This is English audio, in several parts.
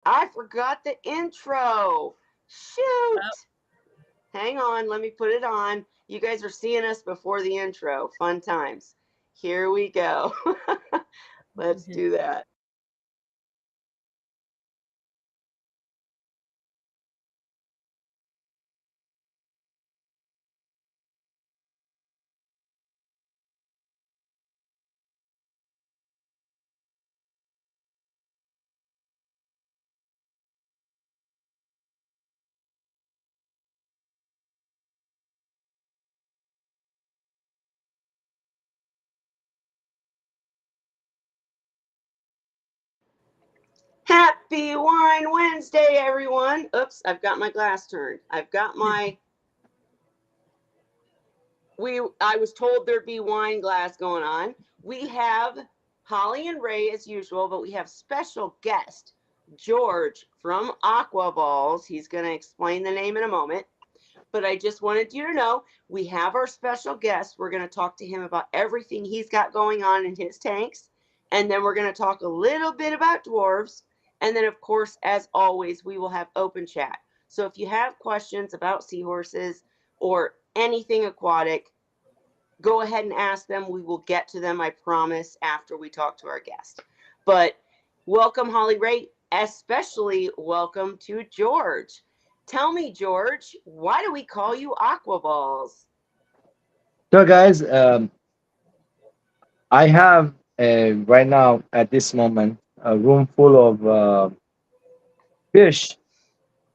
I forgot the intro. Well, Shoot. Hang on, let me put it on. You guys are seeing us before the intro. Fun times. Here we go. Let's do that. Happy Wine Wednesday, everyone. Oops, I've got my glass turned. I've got my I was told there'd be wine glass going on. We have Holly and Ray as usual, but we have special guest George from AQUABALLS. He's going to explain the name in a moment. But I just wanted you to know we have our special guest. We're going to talk to him about everything he's got going on in his tanks. And then we're going to talk a little bit about dwarves. And then, of course, as always, we will have open chat. So if you have questions about seahorses or anything aquatic, go ahead and ask them. We will get to them, I promise, after we talk to our guest. But welcome, Holly Ray, especially welcome to George. Tell me, George, why do we call you Aqua Balls? So, guys, I have right now at this moment a room full of fish.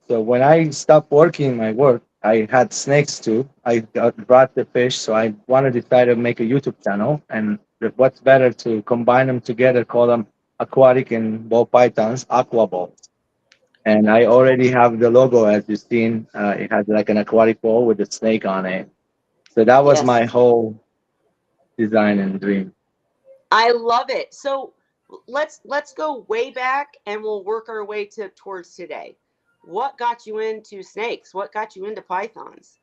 So when I stopped working my work, I had snakes too. Brought the fish, so I wanted to try to make a YouTube channel. And what's better to combine them together, call them aquatic and ball pythons, aqua balls. And I already have the logo as you've seen. It has like an aquatic ball with a snake on it. So that was Yes, my whole design and dream. I love it. So let's go way back and we'll work our way to towards today. What got you into snakes? What got you into pythons?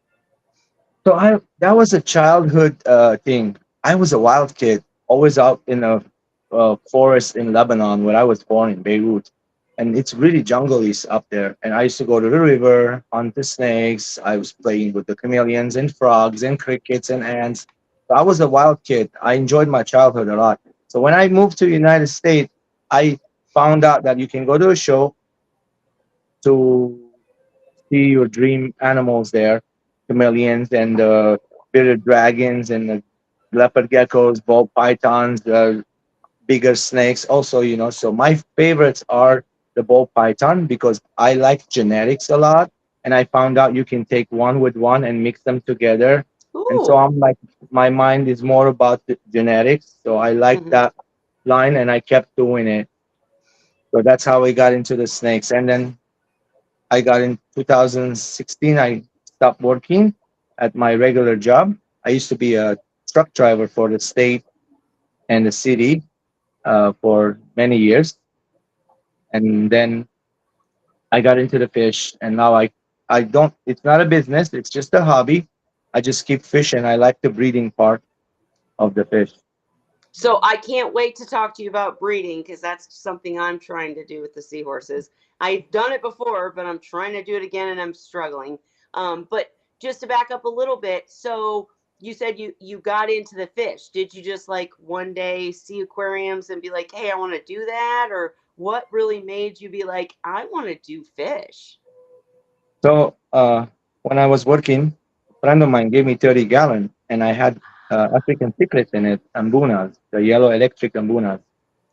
So I that was a childhood thing. I was a wild kid, always out in a forest in Lebanon where I was born in Beirut, and it's really jungly up there. And I used to go to the river, hunt the snakes. I was playing with the chameleons and frogs and crickets and ants. So I was a wild kid. I enjoyed my childhood a lot. So when I moved to the United States, I found out that you can go to a show to see your dream animals there, chameleons and bearded dragons and leopard geckos, ball pythons, bigger snakes. Also, so my favorites are the ball python because I like genetics a lot, and I found out you can take one with one and mix them together. And so Ooh. I'm like, my mind is more about the genetics, so I like Mm-hmm. that line, and I kept doing it. So that's how we got into the snakes, and then I got in 2016. I stopped working at my regular job. I used to be a truck driver for the state and the city for many years, and then I got into the fish, and now I don't. It's not a business. It's just a hobby. I just keep fishing. I like the breeding part of the fish. So I can't wait to talk to you about breeding because that's something I'm trying to do with the seahorses. I've done it before, but I'm trying to do it again and I'm struggling. But just to back up a little bit, so you said you got into the fish. Did you just like one day see aquariums and be like, "Hey, I want to do that," or what really made you be like, "I want to do fish"? So when I was working, a friend of mine gave me 30-gallon, and I had African cichlids in it, ambunas, the yellow electric ambunas.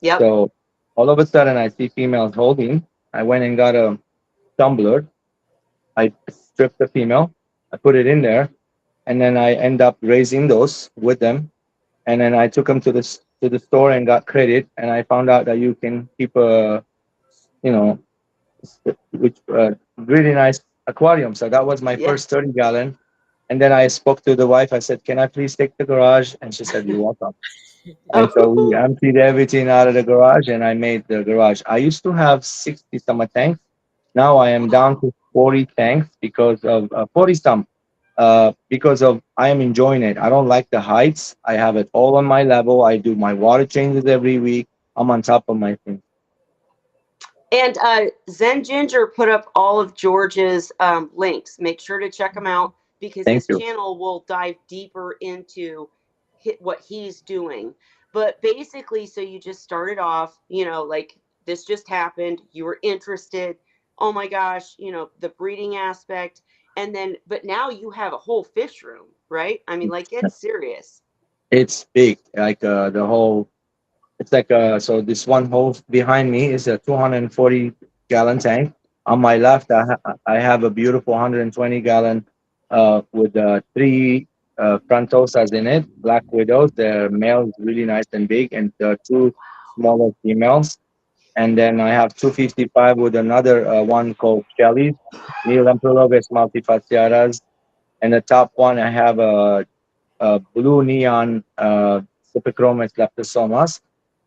Yep. So all of a sudden, I see females holding. I went and got a tumbler. I stripped the female. I put it in there, and then I end up raising those with them. And then I took them to the store and got credit. And I found out that you can keep a you know which really nice aquarium. So that was my Yeah. first 30-gallon. And then I spoke to the wife. I said, "Can I please take the garage?" And she said, "You're welcome." And so we Oh. emptied everything out of the garage, and I made the garage. I used to have 60 some tanks. Now I am down Wow. to 40 tanks because of 40 some. Because of I am enjoying it. I don't like the heights. I have it all on my level. I do my water changes every week. I'm on top of my things. And Zen Ginger put up all of George's links. Make sure to check them out because Thank his you. channel will dive deeper into what he's doing. But basically, so you just started off, like this just happened. You were interested. Oh my gosh, the breeding aspect. And then, but now you have a whole fish room, right? I mean, like it's serious. It's big, like the whole. It's like so. This one hole behind me is a 240-gallon tank. On my left, I have a beautiful 120-gallon with three frantosas in it, black widows. The male is really nice and big, and two smaller females. And then I have 255 with another one called Shelly's, Neil Emperologus multifasciatas. And the top one, I have a blue neon Cypicromis leptosomas.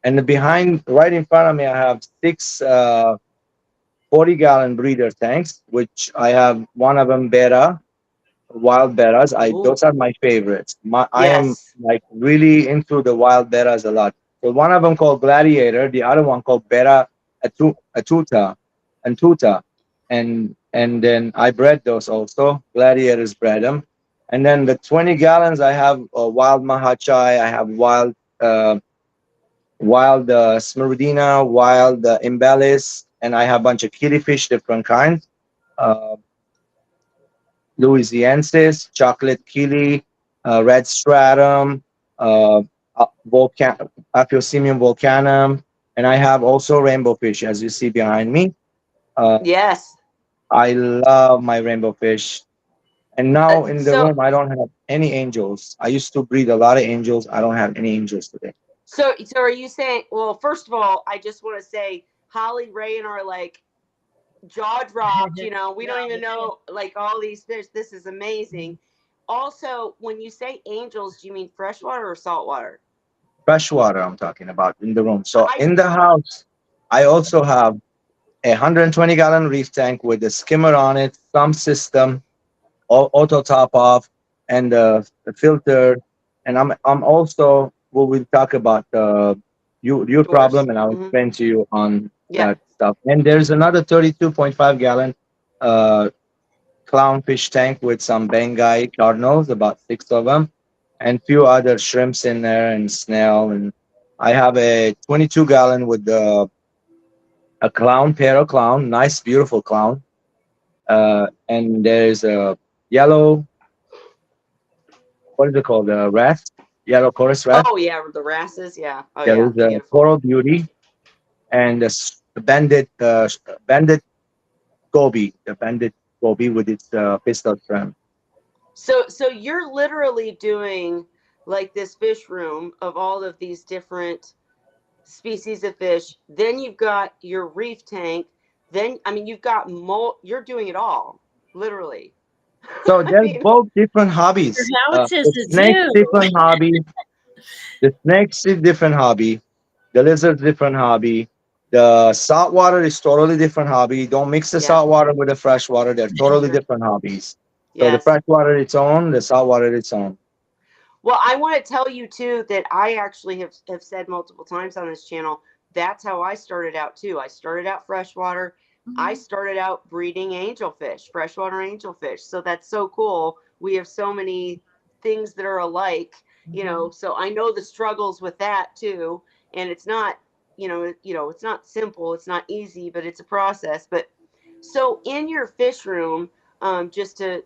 And behind, right in front of me, I have six 40-gallon breeder tanks, which I have one of them beta, wild betas. Ooh, Those are my favorites. I am yes. like really into the wild betas a lot. So one of them called Gladiator, the other one called Beta Atuta, Antuta, and then I bred those also. Gladiators bred them, and then the 20 gallons I have wild Mahachai, I have wild Smirdina, wild Embellis, and I have a bunch of kitty fish, different kinds. Uh, Louisiensis, chocolate kili, red stratum, Aphyosemium volcanum, and I have also rainbow fish, as you see behind me. Uh, Yes. I love my rainbow fish. And now in the So room, I don't have any angels. I used to breed a lot of angels. I don't have any angels today. So are you saying? Well, first of all, I just want to say Holly, Ray, and are like jaw dropped. We don't even know like all these fish. This is amazing. Also, when you say angels, do you mean freshwater or saltwater? Freshwater, I'm talking about in the room. So I in the house, I also have a 120-gallon reef tank with a skimmer on it, some system, auto top off, and the filter. And I'm also we will talk about your Dwarfs. problem, and I'll Hmm. explain to you on Yeah. that stuff. And there's another 32.5-gallon uh, clownfish tank with some Bengai cardinals, about six of them, and few other shrimps in there and snail. And I have a 22-gallon with a clown, parrot clown, nice, beautiful clown. And there's a yellow, what is it called? The wrasse, yellow chorus wrasse. Oh yeah, the wrasses. Yeah. Oh There yeah, is a beautiful. coral beauty and the banded goby, the banded goby with its pistol shrimp. So you're literally doing like this fish room of all of these different species of fish. Then you've got your reef tank. Then I mean you've got you're doing it all, literally. So I there's mean, both different Your hobbies. house is The a snake zoo. different hobby. The snakes is different hobby. The lizard different hobby. The salt water is totally different hobby. Don't mix the yeah. salt water with the fresh water. They're totally Hmm. different hobbies. So the Yes. fresh water its own, the salt water its own. Well, I want to tell you too that I actually have said multiple times on this channel. That's how I started out too. I started out freshwater. I Mhm. started out breeding angelfish, freshwater angelfish. So that's so cool. We have so many things that are alike, Mhm. So I know the struggles with that too. And it's not, it's not simple. It's not easy, but it's a process. But so in your fish room, just to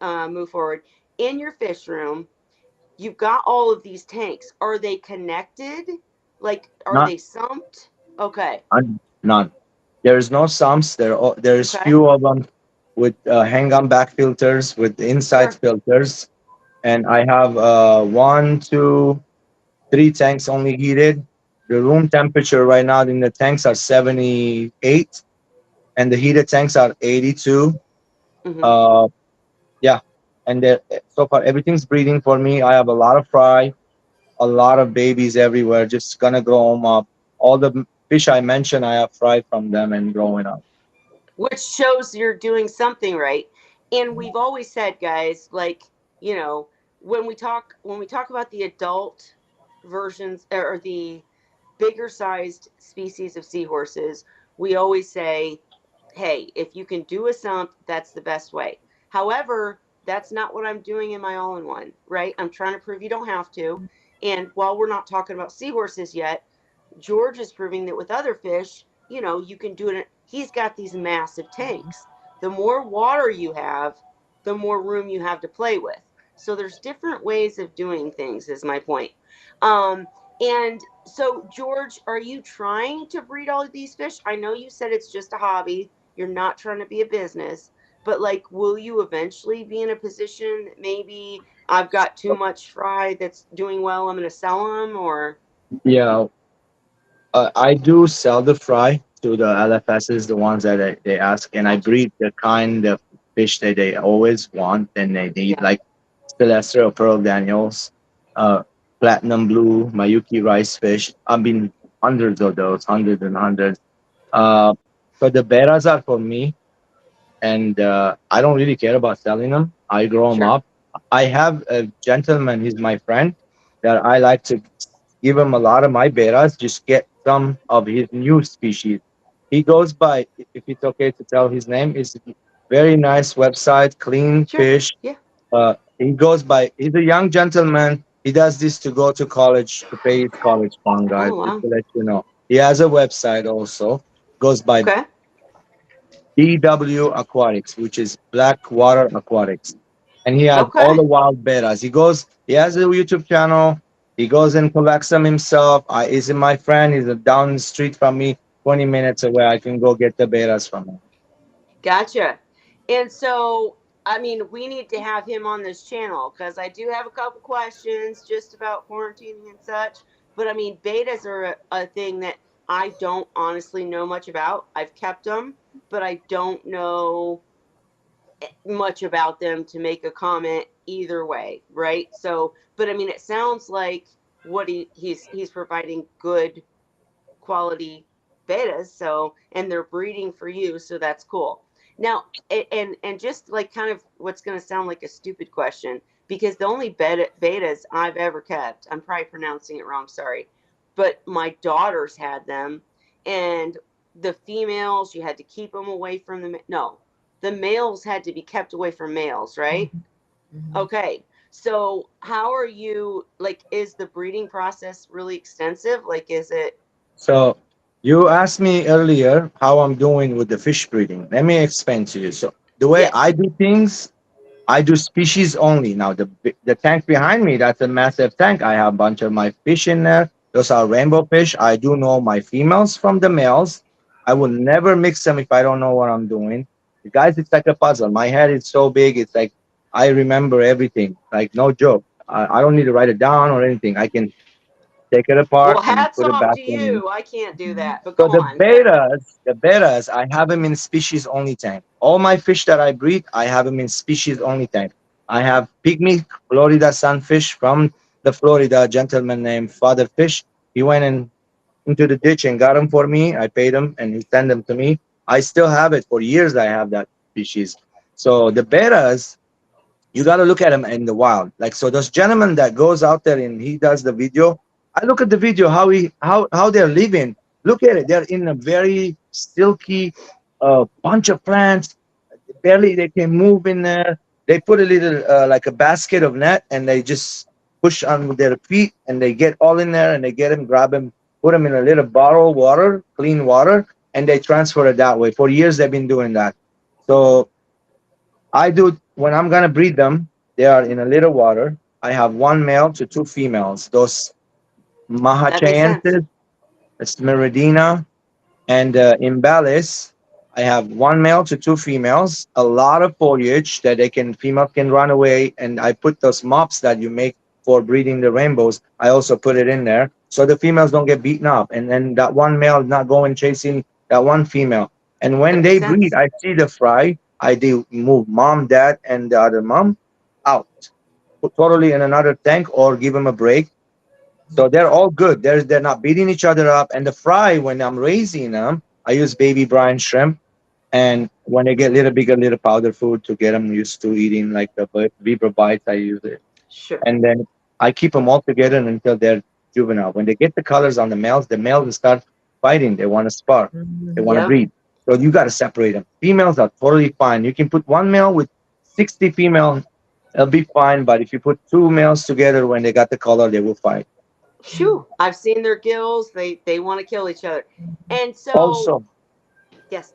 move forward, in your fish room, you've got all of these tanks. Are they connected? Like, are Not they sumped? Okay. none. There is no sumps. There's Okay. few of them with hang-on back filters with inside Sure. filters, and I have one, two, three tanks only heated. The room temperature right now in the tanks are 78, and the heated tanks are 82. Hmm. Uh, yeah, and so far everything's breeding for me. I have a lot of fry, a lot of babies everywhere. Just gonna grow them up. All the fish I mentioned, I have fry from them and growing up. Which shows you're doing something right. And we've always said, guys, like, you know, when we talk about the adult versions or the bigger sized species of seahorses, we always say, hey, if you can do a sump, that's the best way. However, that's not what I'm doing in my all in one, right? I'm trying to prove you don't have to. And while we're not talking about seahorses yet, George is proving that with other fish, you can do it. He's got these massive tanks. The more water you have, the more room you have to play with. So there's different ways of doing things, is my point. Um, and so, George, are you trying to breed all of these fish? I know you said it's just a hobby. You're not trying to be a business, but like, will you eventually be in a position that maybe I've got too much fry that's doing well, I'm going to sell them, or? Yeah, I do sell the fry to the LFSs, the ones that they ask, and I Gotcha. breed the kind of fish that they always want and they need, Yeah. like Celeste or Pearl Daniels, uh, Platinum Blue, Mayuki rice fish. I've been hundreds of those, hundreds and hundreds. Uh, so the betas are for me, and I don't really care about selling them. I grow them Sure. up. I have a gentleman, he's my friend, that I like to give him a lot of my betas, just get some of his new species. He goes by, if it's okay to tell his name, it's a very nice website, Clean Sure. Fish. Yeah. He goes by, he's a young gentleman. He does this to go to college, to pay his college fund, guys, Oh, just wow. to let you know. He has a website also, goes by Okay. BW Aquatics, which is Black Water Aquatics. And he has all the Okay. wild betas. He has a YouTube channel. He goes and collects them himself. He's my friend. He's down the street from me, 20 minutes away. I can go get the betas from him. Gotcha. And so, I mean, we need to have him on this channel because I do have a couple questions just about quarantining and such. But I mean, betas are a thing that I don't honestly know much about. I've kept them, but I don't know much about them to make a comment either way, right? So, but I mean, it sounds like what he's providing good quality betas, so, and they're breeding for you, so that's cool. Now, and just like kind of what's going to sound like a stupid question, because the only betas I've ever kept, I'm probably pronouncing it wrong, sorry, but my daughters had them, and the females, you had to keep them away from the no, the males had to be kept away from males, right? Mhm. Okay. So how are you, like, is the breeding process really extensive? Like, is it? So you asked me earlier how I'm doing with the fish breeding. Let me explain to you. So the way I Yes. do things, I do species only. Now the tank behind me, that's a massive tank. I have a bunch of my fish in there. Those are rainbow fish. I do know my females from the males. I will never mix them if I don't know what I'm doing. Guys, it's like a puzzle. My head is so big. It's like I remember everything. Like no joke. I don't need to write it down or anything. I can take it Well, apart and hats put it off back to in. you. I can't do Mhm. that, but So go on. the betas, I have them in species only tank. All my fish that I breed, I have them in species only tank. I have pygmy Florida sunfish from the Florida gentleman named Father Fish. He went into the ditch and got them for me. I paid him and he sent them to me. I still have it for years. I have that species. So the betas, you got to look at him in the wild. Like so, this gentleman that goes out there and he does the video. I look at the video how they're living. Look at it. They're in a very silky bunch of plants. Barely they can move in there. They put a little like a basket of net and they just push on their feet and they get all in there and they get him, grab him, put him in a little bottle of water, clean water, and they transfer it that way. For years they've been doing that. So I do when I'm gonna breed them. They are in a little water. I have one male to two females. Those That makes sense. Mahachaenses, Smeridina, and Imbalis. I have one male to two females. A lot of foliage that they can female can run away. And I put those mops that you make for breeding the rainbows. I also put it in there so the females don't get beaten up. And then that one male not going chasing that one female. And when That they makes breed, sense. I see the fry. I do move mom, dad, and the other mom out, put totally in another tank or give them a break. So they're all good. They're not beating each other up. And the fry, when I'm raising them, I use baby brine shrimp. And when they get a little bigger, little powder food to get them used to eating like the beaver bites, I use it. Sure. And then I keep them all together until they're juvenile. When they get the colors on the males start fighting. They want to spar. They want to Yep. breed. So you got to separate them. Females are totally fine. You can put one male with 60 female, it'll be fine. But if you put two males together when they got the color, they will fight. Shoo. I've seen their gills. They want to kill each other. And so, Also, yes.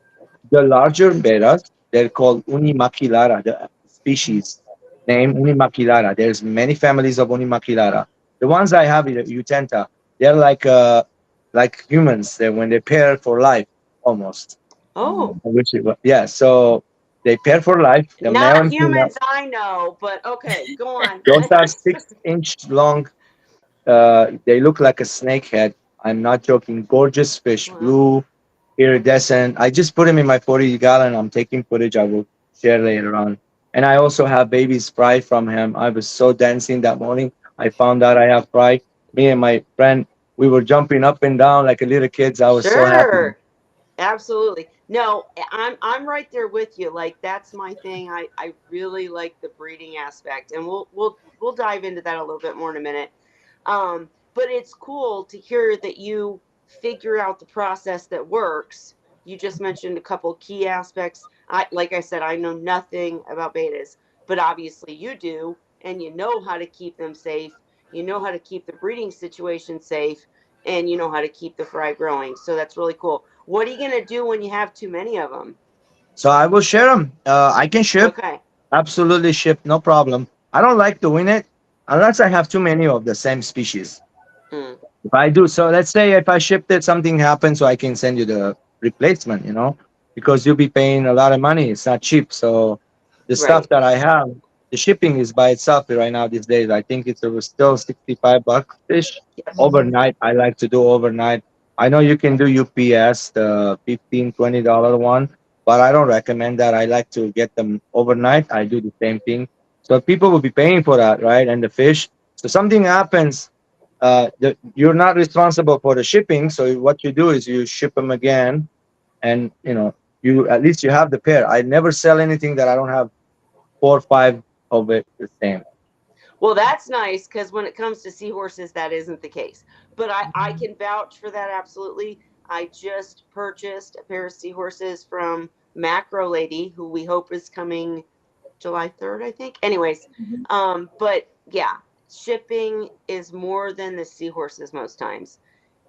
the larger betas, they're called Unimaquilara, the species name Unimaquilara. There's many families of Unimaquilara. The ones I have in Utenta, they're like humans. They when they pair for life almost. Oh, Yeah, so they pair for life, the male not and female. humans I know, but okay, go on. Those are 6 inch long. They look like a snake head. I'm not joking. Gorgeous fish, Wow. blue, iridescent. I just put him in my 40 gallon. I'm taking footage. I will share later on. And I also have babies fry from him. I was so dancing that morning. I found out I have fry. Me and my friend, we were jumping up and down like a little kids. I was so happy. Sure. Absolutely. No, I'm right there with you. Like that's my thing. I really like the breeding aspect, and we'll dive into that a little bit more in a minute. But it's cool to hear that you figure out the process that works. You just mentioned a couple key aspects. I like I said, I know nothing about betas, but obviously you do, and you know how to keep them safe. You know how to keep the breeding situation safe, and you know how to keep the fry growing. So that's really cool. What are you gonna do when you have too many of them? So I will share them. I can ship. Okay. Absolutely ship. No problem. I don't like doing it unless I have too many of the same species. Mm, If I do, so let's say if I shipped it, something happened, so I can send you the replacement, because you'll be paying a lot of money. It's not cheap. So the stuff right. that I have, the shipping is by itself right now these days. I think it's still $65 fish Yep. overnight. I like to do overnight. I know you can do UPS, the $15-$20 one, but I don't recommend that. I like to get them overnight. I do the same thing. So people will be paying for that, right? And the fish. So something happens, you're not responsible for the shipping. So what you do is you ship them again, and you at least you have the pair. I never sell anything that I don't have 4 or 5 of it the same. Well, that's nice because when it comes to seahorses, that isn't the case. But I can vouch for that absolutely. I just purchased a pair of seahorses from Macro Lady, who we hope is coming July 3rd, I think. Anyways, but yeah, shipping is more than the seahorses most times.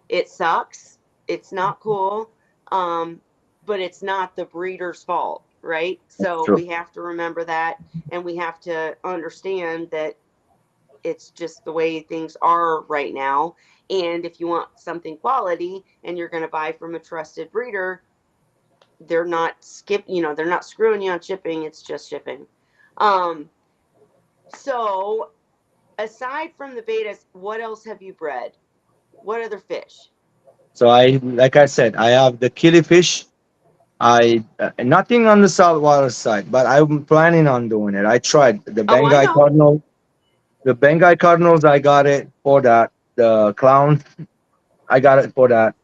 It sucks. It's not cool. Um, but it's not the breeder's fault, right? That's So true. we have to remember that, and we have to understand that it's just the way things are right now. And if you want something quality and you're going to buy from a trusted breeder, they're not screwing you on shipping. It's just shipping. Um, so aside from the betas, what else have you bred? What other fish? So like I said, I have the killifish. I nothing on the saltwater side, but I'm planning on doing it. I tried the Oh, I Bengal know. cardinal. The Bengal cardinals, I got it for that. The clowns, I got it for that.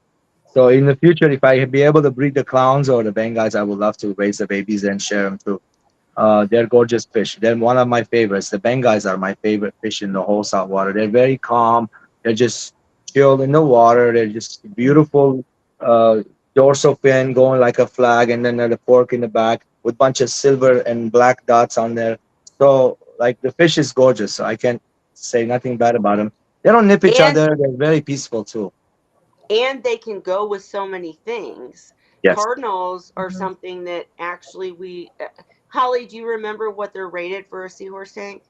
So in the future, if I be able to breed the clowns or the Bengals, I would love to raise the babies and share them too. They're gorgeous fish. They're one of my favorites. The Bengals are my favorite fish in the whole saltwater. They're very calm. They're just chilled in the water. They're just beautiful uh, dorsal fin going like a flag, and then the fork in the back with bunch of silver and black dots on there. So like the fish is gorgeous. So I can't say nothing bad about them. They don't nip each And other. They're very peaceful too. they can go with so many things. Yes. Cardinals are something that actually we Holly, do you remember what they're rated for a seahorse tank?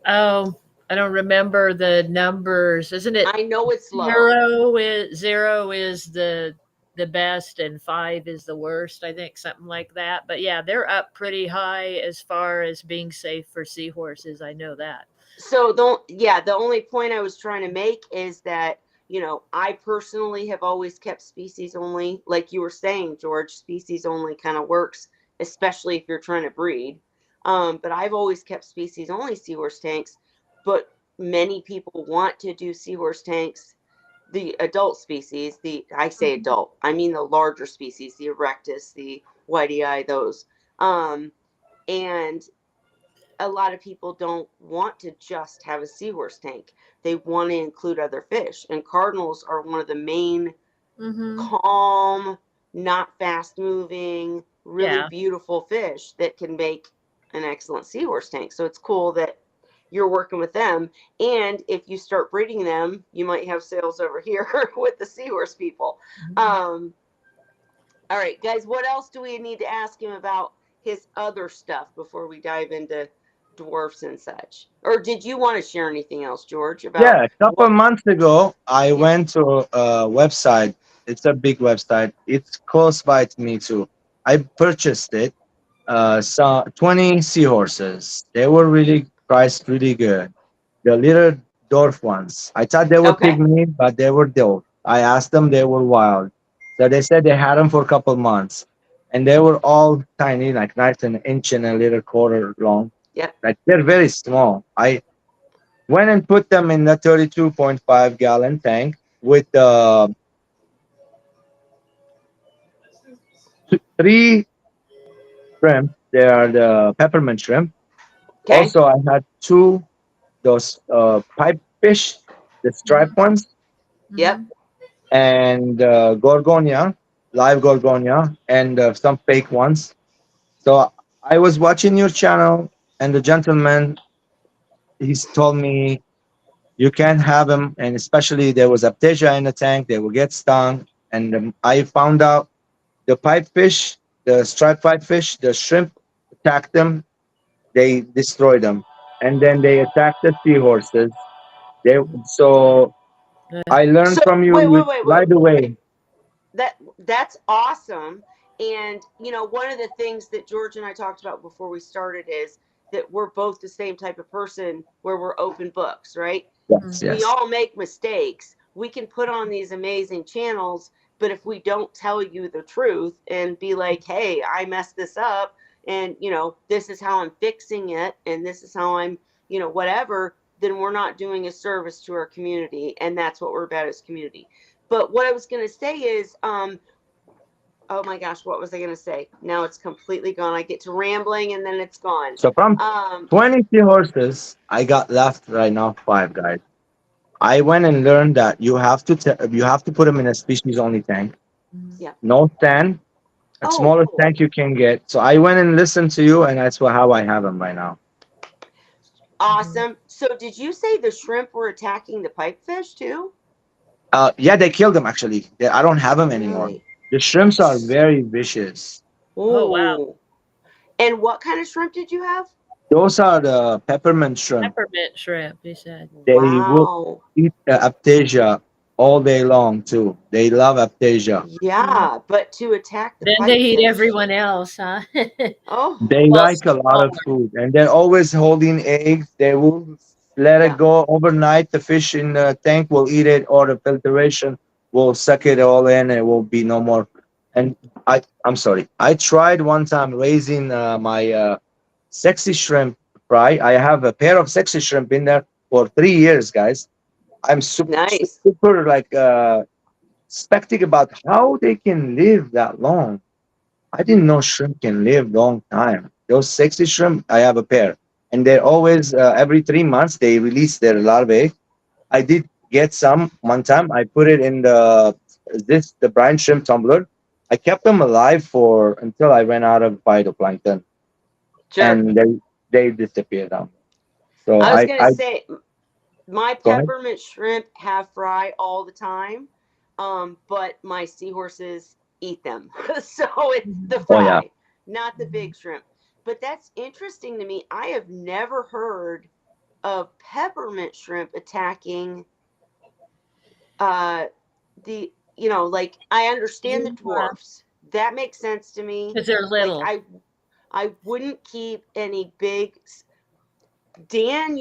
Oh, I don't remember the numbers. Isn't it I know it's low. zero is the best and five is the worst, I think, something like that. But yeah, they're up pretty high as far as being safe for seahorses. I know that. So the only point I was trying to make is that, I personally have always kept species only. Like you were saying, George, species only kind of works, especially if you're trying to breed. But I've always kept species only seahorse tanks. But many people want to do seahorse tanks, the adult species, I say adult, I mean the larger species, the erectus, the whitey eye, those. Um, and a lot of people don't want to just have a seahorse tank. They want to include other fish. And cardinals are one of the main, Mm-hmm. calm, not fast moving, really Yeah. beautiful fish that can make an excellent seahorse tank. So it's cool that you're working with them. And if you start breeding them, you might have sales over here with the seahorse people. Um, all right, guys, what else do we need to ask him about his other stuff before we dive into dwarfs and such? Or did you want to share anything else, George, about Yeah, a couple what? months ago, I Yeah. went to a website. It's a big website. It's close by to me too. I purchased it. Saw 20 seahorses. They were really priced really good. The little dwarf ones. I thought they were Okay. pygmy, but they were dwarf. I asked them, they were wild. So they said they had them for a couple months, and they were all tiny, like nice an inch and a little quarter long. Yep. Like they're very small. I went and put them in the 32.5-gallon tank with three shrimp. They are the peppermint shrimp. Okay. Also, I had two those pipe fish, the striped ones, Yep. Mm-hmm. and gorgonia, live gorgonia, and some fake ones. So I was watching your channel, and the gentleman he's told me you can't have them, and especially there was aptasia in the tank, they will get stung. And I found out the pipefish, the striped pipefish, the shrimp attacked them, they destroyed them, and then they attacked the seahorses. They so I learned So from you wait, wait, wait, wait, right away. wait. That's awesome. And one of the things that George and I talked about before we started is that we're both the same type of person where we're open books, right? Yes, We yes. all make mistakes. We can put on these amazing channels, but if we don't tell you the truth and be like, "Hey, I messed this up and, this is how I'm fixing it and this is how I'm, whatever," then we're not doing a service to our community, and that's what we're about as community. But what I was going to say is, oh my gosh, what was I going to say? Now it's completely gone. I get to rambling and then it's gone. So from Um, 20 seahorses, I got left right now five guys. I went and learned that you have to put them in a species only tank, yeah. no stand, a Oh, smallest cool. tank you can get. So I went and listened to you, and that's how I have them right now. Awesome. So did you say the shrimp were attacking the pipefish too? Yeah, they killed them actually. I don't have them anymore. Really? The shrimps are very vicious. Oh wow. Oh. And what kind of shrimp did you have? Those are the peppermint shrimp. Peppermint shrimp, he said. They will Wow. eat aptasia all day long too. They love aptasia. Yeah, but to attack the Then they eat pipefish. everyone else, huh? Oh, They Well, like a lot of smaller. food, and they're always holding eggs. They will let it yeah. go overnight. The fish in the tank will eat it, or the filtration will suck it all in. And it will be no more. And I'm sorry. I tried one time raising my sexy shrimp fry. I have a pair of sexy shrimp in there for 3 years, guys. I'm super, Nice. super like skeptic about how they can live that long. I didn't know shrimp can live long time. Those sexy shrimp, I have a pair, and they're always every 3 months they release their larvae. I did get some one time. I put it in the brine shrimp tumbler. I kept them alive for until I ran out of phytoplankton, Sure. and they disappeared down. So I was going to I say my go ahead. peppermint shrimp have fry all the time, but my seahorses eat them. So it's the Mhm. Oh yeah. fry, not the big shrimp. But that's interesting to me. I have never heard of peppermint shrimp attacking uh the like I understand the Yeah, dwarfs. That makes sense to me. because they're Like little. I wouldn't keep any big. Dan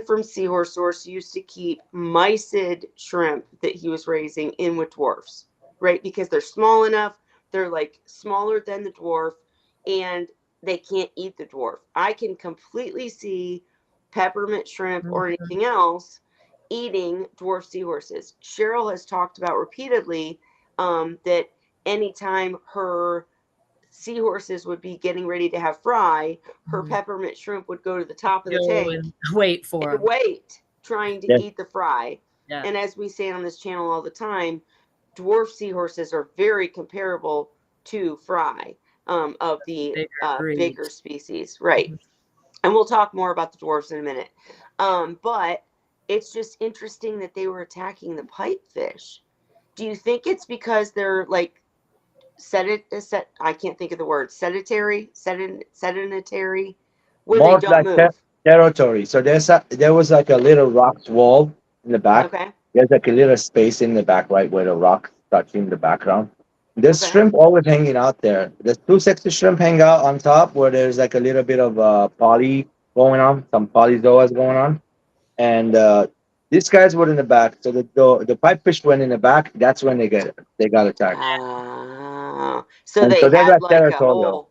from Seahorse Source used to keep mysid shrimp that he was raising in with dwarfs, right? Because they're small enough, they're like smaller than the dwarf, and they can't eat the dwarf. I can completely see peppermint shrimp or Mhm. anything else eating dwarf seahorses. Cheryl has talked about repeatedly that anytime her seahorses would be getting ready to have fry, her Mhm. peppermint shrimp would go to the top of the Go tank and wait for and them. wait, trying to Yes. eat the fry. Yeah. And as we say on this channel all the time, dwarf seahorses are very comparable to fry, of the Bigger bigger breeds. species, right? Mhm. And we'll talk more about the dwarfs in a minute. But it's just interesting that they were attacking the pipefish. Do you think it's because they're like I can't think of the word, sedentary, where they More don't like move? territory. So there was like a little rock wall in the back. Okay. There's like a little space in the back, right, where the rock touching the background. There's Okay. shrimp always hanging out there. There's two sexy shrimp hang out on top where there's like a little bit of poly going on, some polyzoas going on, and these guys were in the back. So the pipefish went in the back. That's when they got attacked, So and they so they had got like a territorial. whole,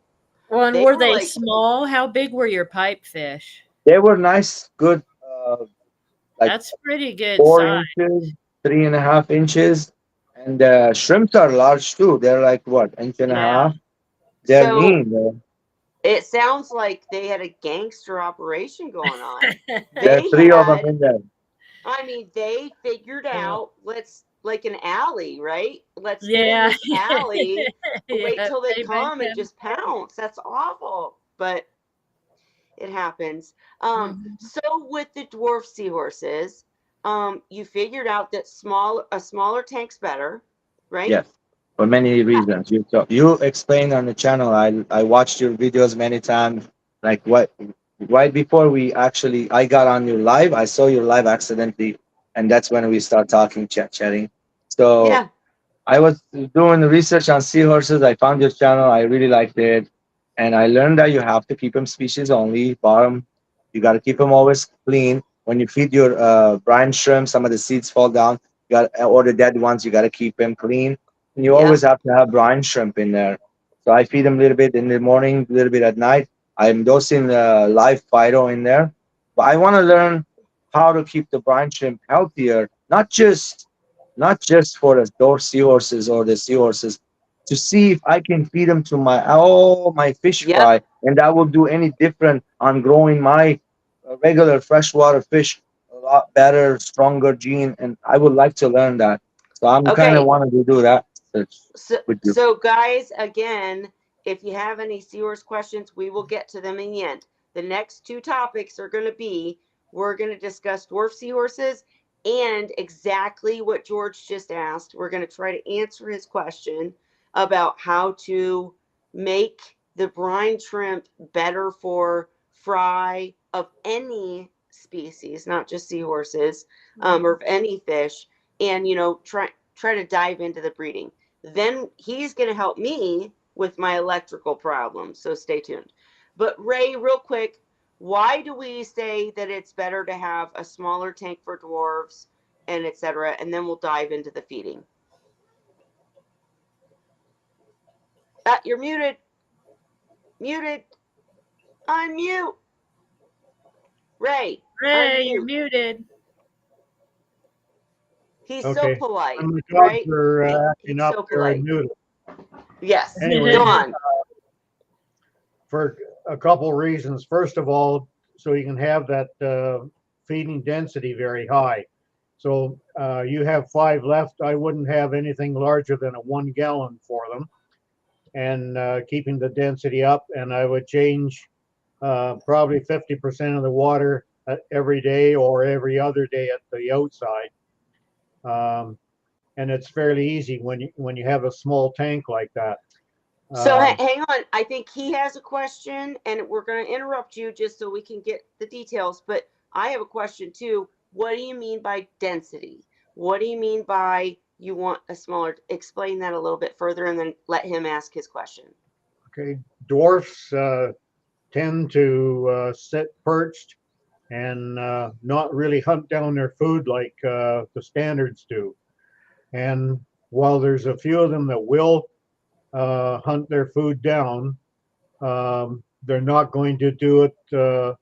Well, and they were were they like, small? How big were your pipefish? They were nice, good, like That's pretty good 4 size. inches, 3.5 inches, and shrimps are large too. They're like what, inch and a Yeah. half. They're so mean. it sounds like they had a gangster operation going on. There are They three of them had, in there. I mean, they figured out, let's, like an alley, right? Let's get in Yeah. this alley, wait Yeah. till they Payback come and time. just pounce. That's awful, but it happens. Mhm. So with the dwarf seahorses, you figured out that a smaller tank's better, right? Yes, for many Ha- reasons. You explained on the channel. I watched your videos many times. Like what, right before I got on your live. I saw your live accidentally, and that's when we start talking, chatting. So Yeah. I was doing the research on seahorses. I found your channel. I really liked it, and I learned that you have to keep them species only. Bottom, you got to keep them always clean. When you feed your brine shrimp, some of the seeds fall down. You got, or the dead ones. You got to keep them clean. And you Yeah. always have to have brine shrimp in there. So I feed them a little bit in the morning, a little bit at night. I'm dosing live phyto in there, but I want to learn how to keep the brine shrimp healthier, not just for the dwarf seahorses or the seahorses, to see if I can feed them to my fish Yep. fry, and that will do any different on growing my regular freshwater fish a lot better, stronger gene, and I would like to learn that. So I'm kind of Okay. wanting to do that research So, with you. so guys, again, if you have any seahorse questions, we will get to them in the end. The next two topics are going to be, we're going to discuss dwarf seahorses and exactly what George just asked. We're going to try to answer his question about how to make the brine shrimp better for fry of any species, not just seahorses, or of any fish, and try to dive into the breeding. Then he's going to help me with my electrical problem. So stay tuned. But Ray, real quick, why do we say that it's better to have a smaller tank for dwarves and etc.? And then we'll dive into the feeding. You're muted. Muted. Unmute. Ray, Ray, you're unmute. muted. He's so Okay. polite, When my dogs right? are acting He's up, so they're polite. muted. Yes. Go Anyways, on. for a couple reasons. First of all, so you can have that feeding density very high. So you have 5 left. I wouldn't have anything larger than a 1 gallon for them, and keeping the density up. And I would change probably 50% of the water every day or every other day at the outside. Um, and it's fairly easy when you have a small tank like that. So Um, hang on. I think he has a question, and we're going to interrupt you just so we can get the details. But I have a question too. What do you mean by density? What do you mean by you want a smaller? Explain that a little bit further, and then let him ask his question. okay, dwarfs tend to sit perched and not really hunt down their food like the standards do. And while there's a few of them that will hunt their food down, they're not going to do it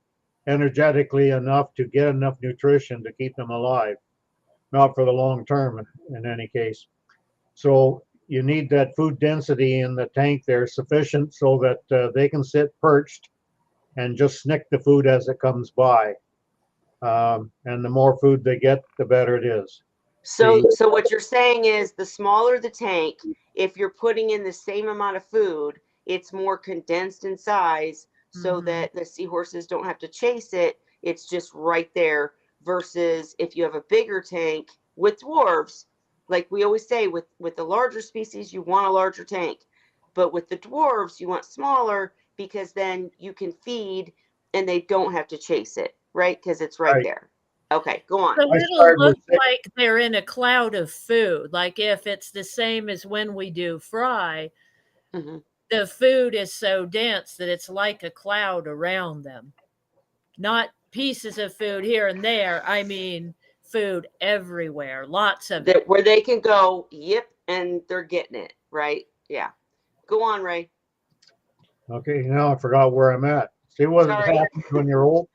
energetically enough to get enough nutrition to keep them alive, not for the long term in any case. So you need that food density in the tank there sufficient so that they can sit perched and just snick the food as it comes by. And the more food they get, the better it is. So what you're saying is the smaller the tank, if you're putting in the same amount of food, it's more condensed in size so that the seahorses don't have to chase it. It's just right there versus if you have a bigger tank with dwarfs, like we always say with the larger species, you want a larger tank. But with the dwarfs, you want smaller because then you can feed and they don't have to chase it, right? Because it's right Right. there. Okay, go on. So I it'll started look with 6. like they're in a cloud of food. Like if it's the same as when we do fry, Mhm. the food is so dense that it's like a cloud around them. Not pieces of food here and there. I mean, food everywhere, lots of it. That where they can go, yep, and they're getting it, right? Yeah. Go on, Ray. Okay, now I forgot where I'm at. See what Sorry. happens when you're old?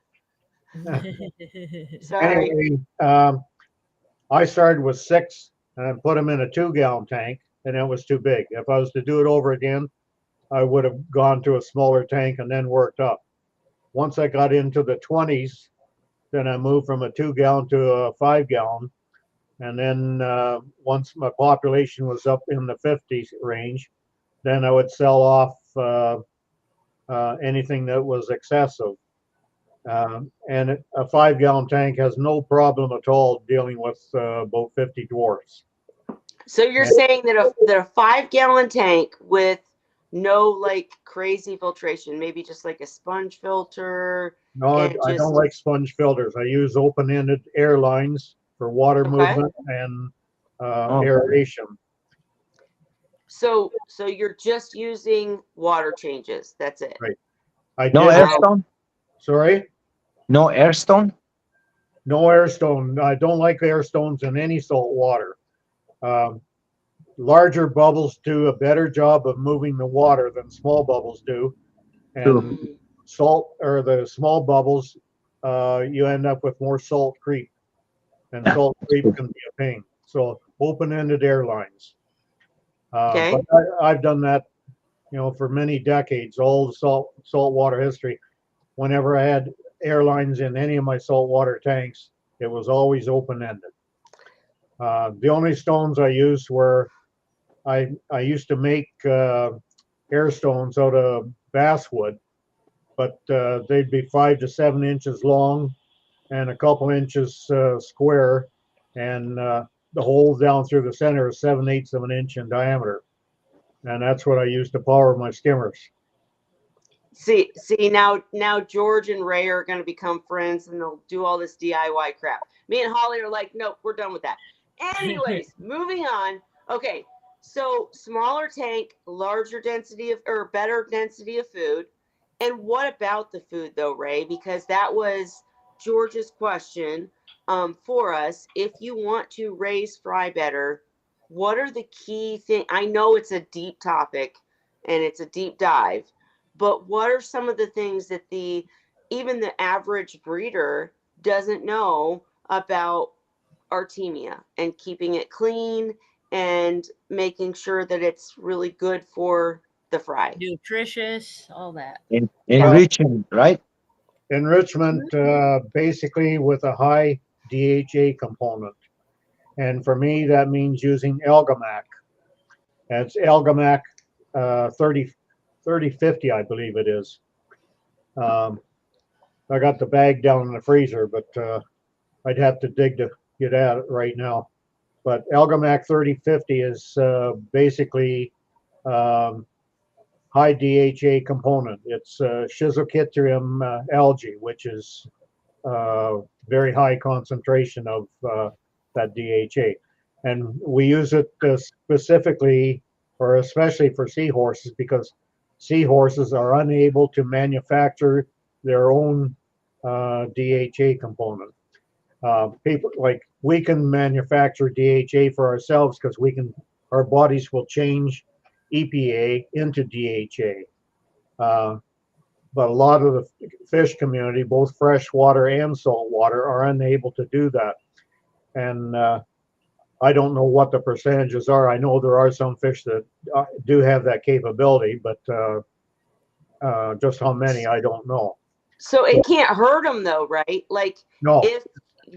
Sorry. Anyway, I started with 6 and put them in a 2-gallon tank, and it was too big. If I was to do it over again, I would have gone to a smaller tank and then worked up. Once I got into the 20s, then I moved from a 2-gallon to a 5-gallon. And then once my population was up in the 50s range, then I would sell off anything that was excessive. And a 5-gallon tank has no problem at all dealing with about 50 dwarfs. So you're And saying that a 5-gallon tank with no like crazy filtration, maybe just like a sponge filter no, and I don't just like sponge filters. I use open-ended air lines for water okay. movement and Oh, aeration. So you're just using water changes. That's it. Right. I no did. airstone? Sorry? No airstone? No airstone. I don't like airstones in any salt water. Um, Larger bubbles do a better job of moving the water than small bubbles do. True. And salt or the small bubbles, you end up with more salt creep, and Yeah, salt that's creep true. can be a pain. So open-ended airlines. Okay. But I've done that, for many decades, all the saltwater history. Whenever I had airlines in any of my saltwater tanks, it was always open-ended. The only stones I used were I used to make air stones out of basswood, but they'd be 5 to 7 inches long and a couple inches square, and the hole down through the center is 7/8 of an inch in diameter, and that's what I use to power my skimmers. See now George and Ray are going to become friends and they'll do all this DIY crap. Me and Holly are like, nope, we're done with that. Anyways, moving on. Okay, so smaller tank, larger density of or better density of food. And what about the food though, Ray? Because that was George's question for us. If you want to raise fry better, what are the key things? I know it's a deep topic and it's a deep dive, but what are some of the things that even the average breeder doesn't know about Artemia and keeping it clean and making sure that it's really good for the fry? Nutritious, all that. Yeah. Well, Enriching, right? enrichment basically with a high DHA component, and for me that means using Algamac. It's Algamac 3050, I believe it is. Um, I got the bag down in the freezer, but I'd have to dig to get at it right now. But Algamac 3050 is basically um, high DHA component. It's Schizochytrium algae, which is very high concentration of that DHA. And we use it specifically or especially for seahorses because seahorses are unable to manufacture their own DHA component. People like we can manufacture DHA for ourselves because our bodies will change EPA into DHA. But a lot of the fish community, both freshwater and saltwater, are unable to do that. And I don't know what the percentages are. I know there are some fish that do have that capability, but just how many, I don't know. So it can't hurt them though, right? Like No, if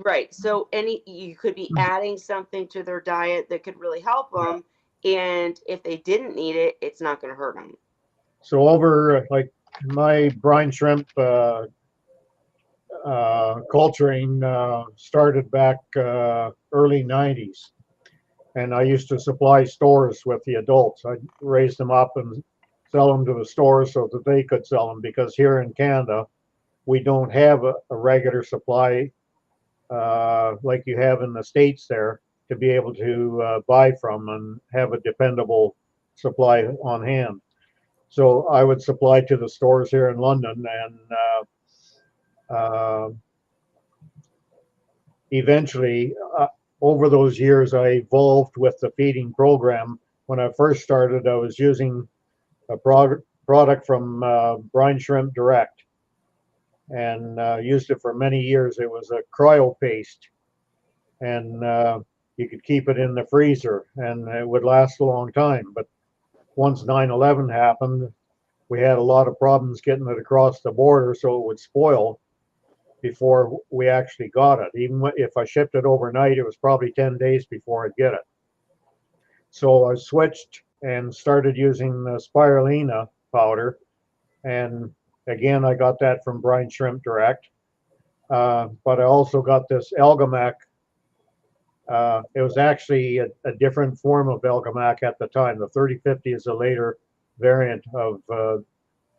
Right. So you could be adding something to their diet that could really help them. And if they didn't need it, it's not going to hurt them. So over like my brine shrimp culturing started back early 90s. And I used to supply stores with the adults. I'd raise them up and sell them to the stores so that they could sell them, because here in Canada, we don't have a regular supply like you have in the States there to be able to buy from and have a dependable supply on hand. So I would supply to the stores here in London, and eventually, over those years, I evolved with the feeding program. When I first started, I was using a product from Brine Shrimp Direct, and used it for many years. It was a cryo paste, and you could keep it in the freezer, and it would last a long time. But once 9/11 happened, we had a lot of problems getting it across the border, so it would spoil before we actually got it. Even if I shipped it overnight, it was probably 10 days before I'd get it. So I switched and started using the spirulina powder. And again, I got that from Brine Shrimp Direct. But I also got this Algamac. It was actually a different form of Algamac at the time. The 3050 is a later variant of the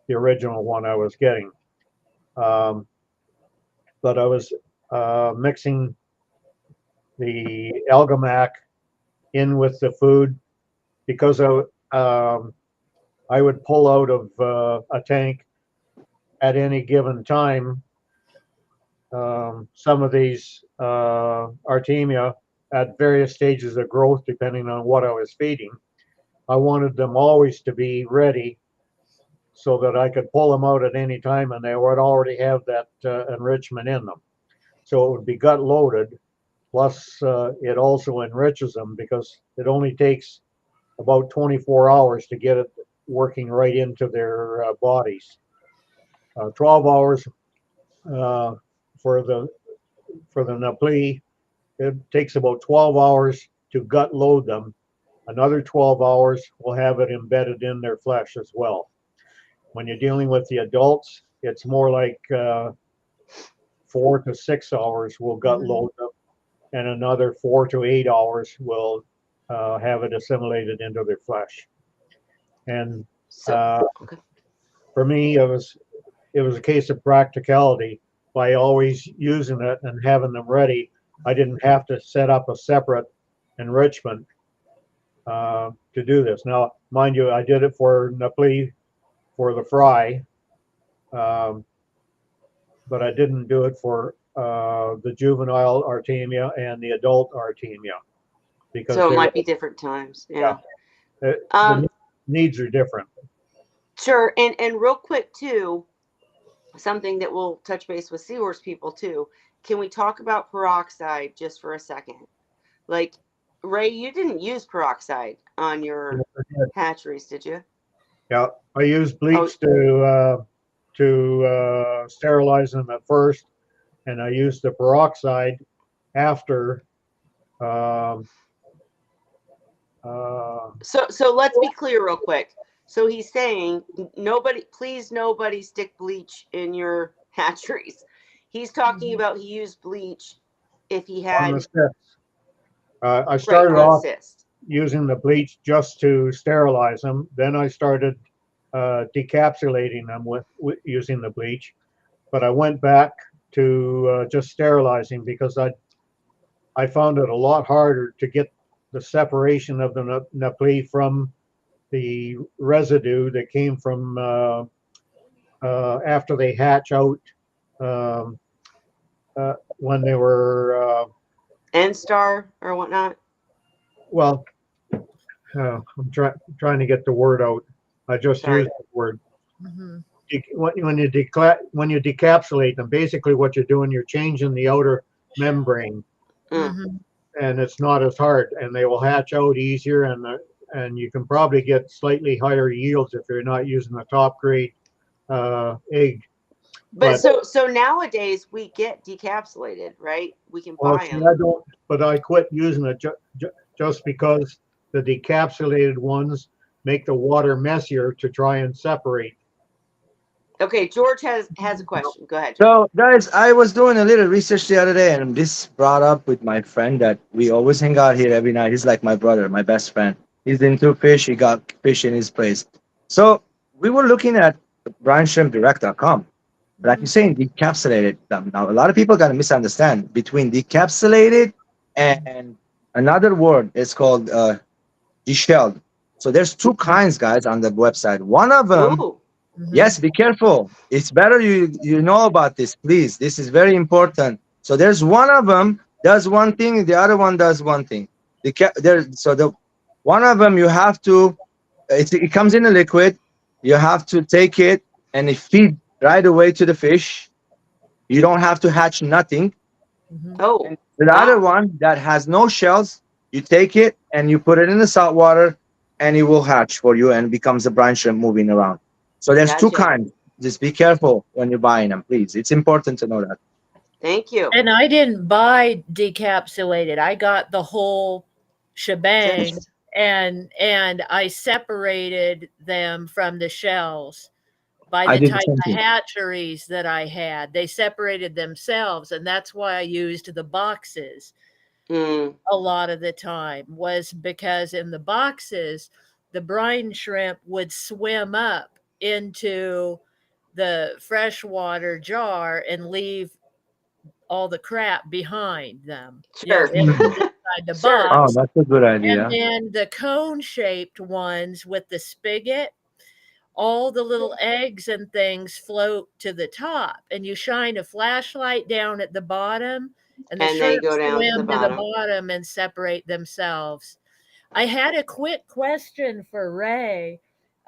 original one I was getting. But I was mixing the Algamac in with the food, because I would pull out of a tank at any given time some of these Artemia at various stages of growth, depending on what I was feeding. I wanted them always to be ready so that I could pull them out at any time, and they would already have that enrichment in them. So it would be gut loaded, plus it also enriches them, because it only takes about 24 hours to get it working right into their bodies. 12 hours for the Napoli. It takes about 12 hours to gut load them. Another 12 hours will have it embedded in their flesh as well. When you're dealing with the adults, it's more like 4 to 6 hours will gut load them, and another 4 to 8 hours will have it assimilated into their flesh. And Okay. for me, it was a case of practicality. By always using it and having them ready, I didn't have to set up a separate enrichment to do this. Now, mind you, I did it for Napoli for the fry, but I didn't do it for the juvenile Artemia and the adult Artemia, because So it might be different times. Yeah. the needs are different. Sure. And real quick too, something that we'll touch base with Seahorse people too. Can we talk about peroxide just for a second? Like, Ray, you didn't use peroxide on your hatcheries, did you? Yeah, I used bleach to sterilize them at first, and I used the peroxide after. So let's be clear real quick. So he's saying please nobody stick bleach in your hatcheries. He's talking about he used bleach if he had on the cysts. I started off cyst. using the bleach just to sterilize them. Then I started decapsulating them with using the bleach, but I went back to just sterilizing, because I found it a lot harder to get the separation of the Napoli from the residue that came from after they hatch out, when they were N-star or whatnot. well, I'm trying to get the word out. I just used the word. When you decapsulate them, basically what you're doing, you're changing the outer membrane, and it's not as hard, and they will hatch out easier, and you can probably get slightly higher yields if you're not using the top grade egg But so nowadays we get decapsulated, right? We can Well, buy see, them. I don't, but I quit using it just because the decapsulated ones make the water messier to try and separate. Okay, George has a question. Go ahead, George. So, guys, I was doing a little research the other day, and this brought up with my friend that we always hang out here every night. He's like my brother, my best friend. He's into fish. He got fish in his place. So we were looking at brine-shrimp-direct.com. Like you're saying, decapsulated them. Now, a lot of people got to misunderstand between decapsulated and another word. It's called deshelled. So there's two kinds, guys, on the website. One of them, Ooh, yes, be careful. It's better you know about this, please. This is very important. So there's one of them does one thing, the other one does one thing. The one of them you have to. It comes in a liquid. You have to take it and it feed right away to the fish. You don't have to hatch nothing. oh, And the other wow. one that has no shells, you take it and you put it in the salt water, and it will hatch for you and becomes a brine shrimp moving around. So there's two Gotcha. kinds. Just be careful when you're buying them, please. It's important to know that. Thank you. And I didn't buy decapsulated. I got the whole shebang, Just- and I separated them from the shells by I the did the type same of thing. hatcheries that I had. They separated themselves, and that's why I used the boxes Mm, a lot of the time, was because in the boxes, the brine shrimp would swim up into the freshwater jar and leave all the crap behind them, sure. inside the Sure. Oh, box. that's a good And idea. then the cone shaped ones with the spigot, all the little eggs and things float to the top, and you shine a flashlight down at the bottom, and the And they shrimp go down to the swim to the bottom. bottom and separate themselves. I had a quick question for Ray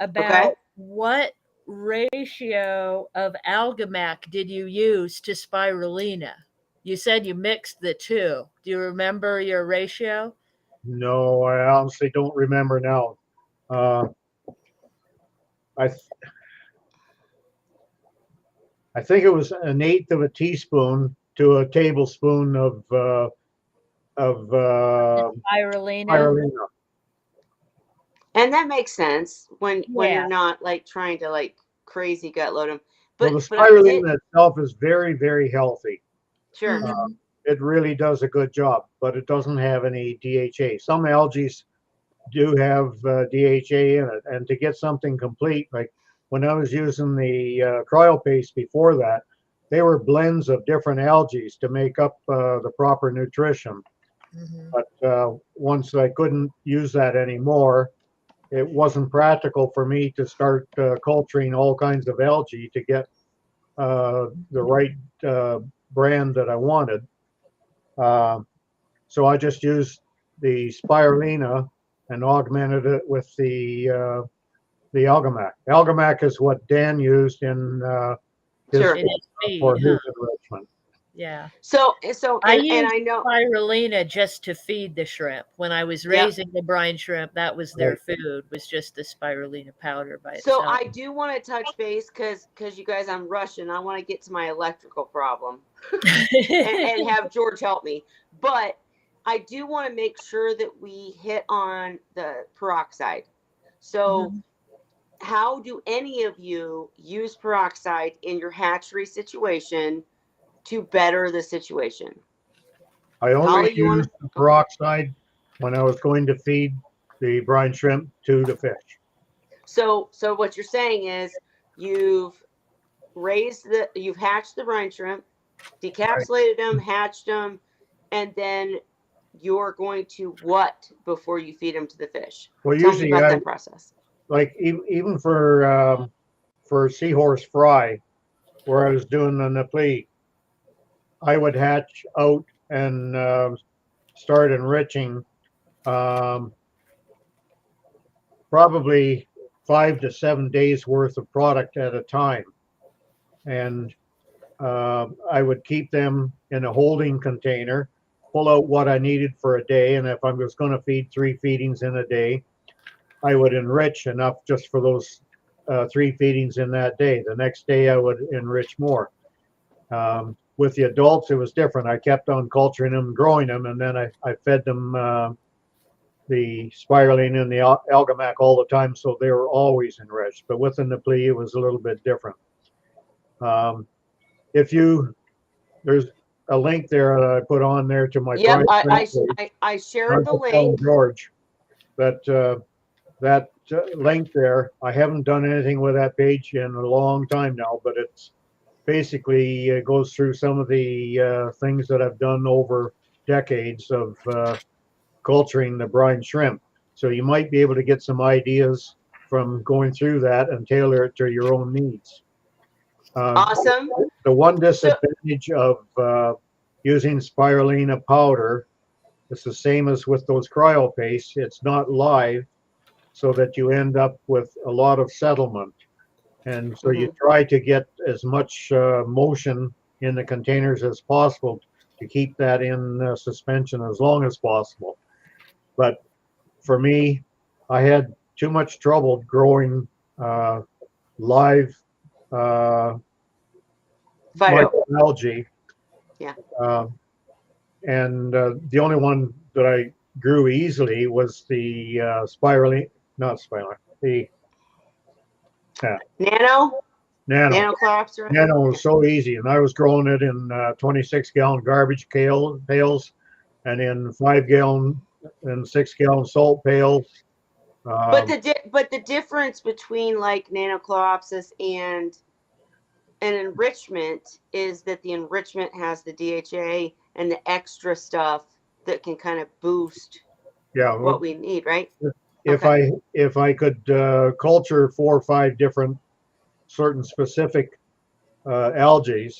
Okay. about what ratio of algamac did you use to spirulina? You said you mixed the two. Do you remember your ratio? No, I honestly don't remember now. Uh, I th- I think it was an eighth of a teaspoon to a tablespoon of Spirulina? spirulina. And that makes sense when Yeah. you're not like trying to like crazy gut load them. Well, the But I did spirulina itself is very, very healthy. sure. Mhm. It really does a good job, but it doesn't have any DHA. Some algae do have DHA in it, and to get something complete, like when I was using the cryo paste before that, they were blends of different algae to make up the proper nutrition. Mhm. But once I couldn't use that anymore, it wasn't practical for me to start culturing all kinds of algae to get the right brand that I wanted. Uh, so I just used the spirulina and augmented it with the algamac. Algamac is what Dan used in his Sure. In his for feed, his huh? enrichment. Yeah. So I and used I know spirulina just to feed the shrimp. When I was Yep. raising the brine shrimp, that was their Right. food, was just the spirulina powder by so itself. I do want to touch base because you guys I'm rushing. I want to get to my electrical problem and have George help me. But I do want to make sure that we hit on the peroxide. So Mhm. how do any of you use peroxide in your hatchery situation to better the situation? I only Holly, you want used the peroxide when I was going to feed the brine shrimp to the fish. so what you're saying is you've you've hatched the brine shrimp, Right. decapsulated them, hatched them, and then you're going to what before you feed them to the fish? Well, Tell me usually about I that process. like even for seahorse fry, where I was doing the Napoli, I would hatch out and start enriching um, probably 5 to 7 days worth of product at a time. And I would keep them in a holding container, pull out what I needed for a day. And if I was going to feed 3 feedings in a day, I would enrich enough just for those 3 feedings in that day. The next day I would enrich more. With the adults, it was different. I kept on culturing them, growing them, and then I fed them the spirulina and the algamac all the time, so they were always enriched. But with the Napoli, it was a little bit different. There's a link there that I put on there to my Yep, private I shared the link. George, but that link there, I haven't done anything with that page in a long time now, but it's basically goes through some of the things that I've done over decades of culturing the brine shrimp. So you might be able to get some ideas from going through that and tailor it to your own needs. Awesome. The one disadvantage of using spirulina powder, it's the same as with those cryo pastes. It's not live, so that you end up with a lot of settlement. And so you try to get as much motion in the containers as possible to keep that in suspension as long as possible. But for me, I had too much trouble growing live microalgae. Yeah. And the only one that I grew easily was the not spirulina, the Nano nano. crops, right? Nano was so easy, and I was growing it in 26-gallon garbage pails, and in 5-gallon and 6-gallon salt pails. But the difference between like nanochlorosis and an enrichment is that the enrichment has the DHA and the extra stuff that can kind of boost what we need, right? If I could culture 4 or 5 different certain specific algae,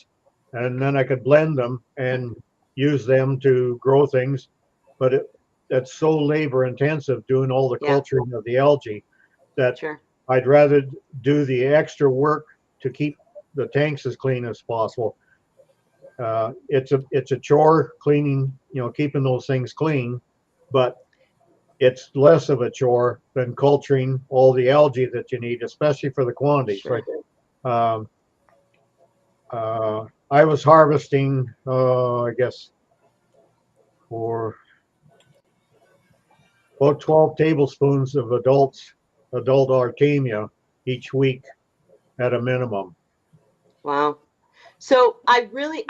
and then I could blend them and use them to grow things, but that's so labor intensive doing all the culturing of the algae that I'd rather do the extra work to keep the tanks as clean as possible. It's a chore cleaning, keeping those things clean, but it's less of a chore than culturing all the algae that you need, especially for the quantities. Sure. I was harvesting, I guess, for about 12 tablespoons of adult Artemia each week at a minimum. Wow. So I really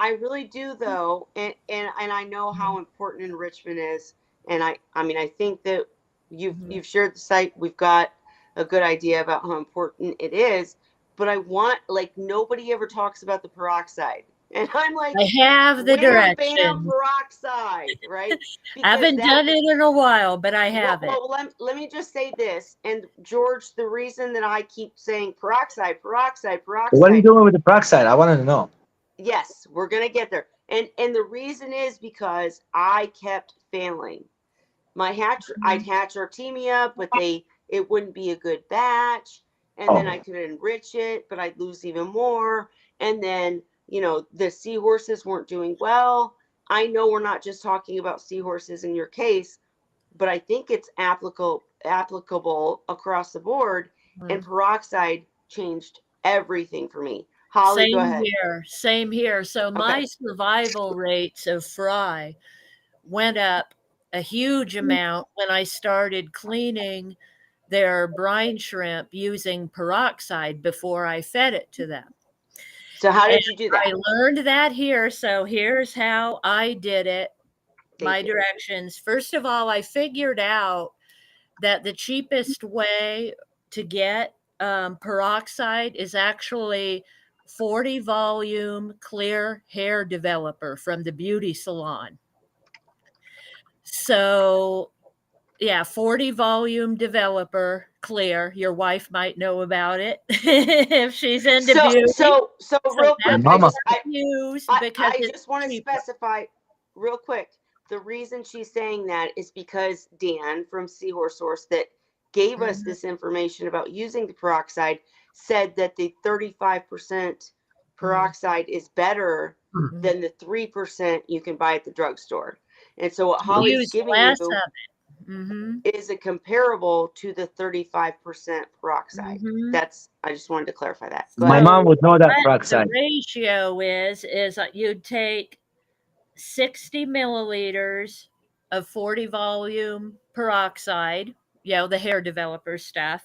do though, and I know how important enrichment is, and I mean I think that you've shared the site. We've got a good idea about how important it is, but I want, like, nobody ever talks about the peroxide, and I'm like, I have the direction. Peroxide, right? I haven't done it in a while, but I have it. Well, let me just say this, and George, the reason that I keep saying peroxide. What are you doing with the peroxide? I wanted to know. Yes, we're gonna get there, and the reason is because I kept failing. My I'd hatch Artemia, but it wouldn't be a good batch, and then I could enrich it, but I'd lose even more, and then the seahorses weren't doing well. I know we're not just talking about seahorses in your case, but I think it's applicable across the board, and peroxide changed everything for me. Holly, go ahead. Same here. So my survival rates of fry went up a huge amount when I started cleaning their brine shrimp using peroxide before I fed it to them. So how did you do that? I learned that here. So here's how I did it. My directions. First of all, I figured out that the cheapest way to get peroxide is actually 40 volume clear hair developer from the beauty salon. So yeah, 40 volume developer clear. Your wife might know about it if she's into beauty. So real quick, I just want to specify real quick. The reason she's saying that is because Dan from Seahorse that gave us this information about using the peroxide said that the 35% peroxide is better than the 3% you can buy at the drugstore. And so what Holly's giving you Mm-hmm. is it comparable to the 35% peroxide? Mm-hmm. I just wanted to clarify that. Go My ahead. mom would know that What the peroxide. ratio is that you'd take 60 milliliters of 40 volume peroxide, the hair developer stuff,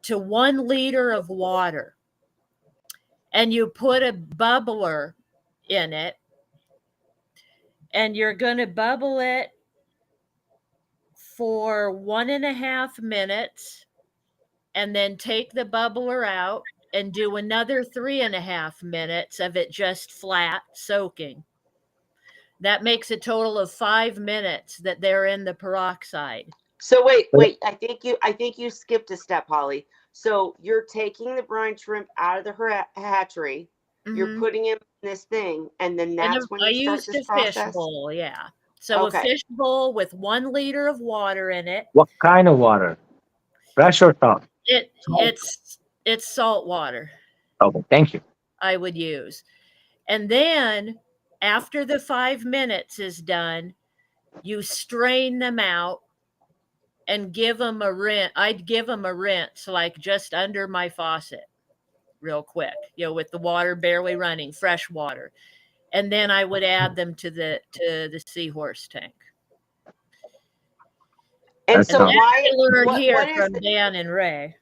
to 1 liter of water. And you put a bubbler in it, and you're going to bubble it for 1.5 minutes, and then take the bubbler out and do another 3.5 minutes of it just flat soaking. That makes a total of 5 minutes that they're in the peroxide. So wait. I think you skipped a step, Holly. So you're taking the brine shrimp out of the hatchery. You're Mm-hmm. putting him in this thing, and then And that's when I you start used this a fish process. bowl, yeah. So a Okay. fish bowl with 1 liter of water in it. What kind of water? Fresh or salt? It's salt water Okay, thank you. I would use. And then after the 5 minutes is done, you strain them out and give them a rinse. I'd give them a rinse like just under my faucet real quick, with the water barely running, fresh water. And then I would add them to the Seahorse tank. And That's so all. I learned what here is from Dan and Ray.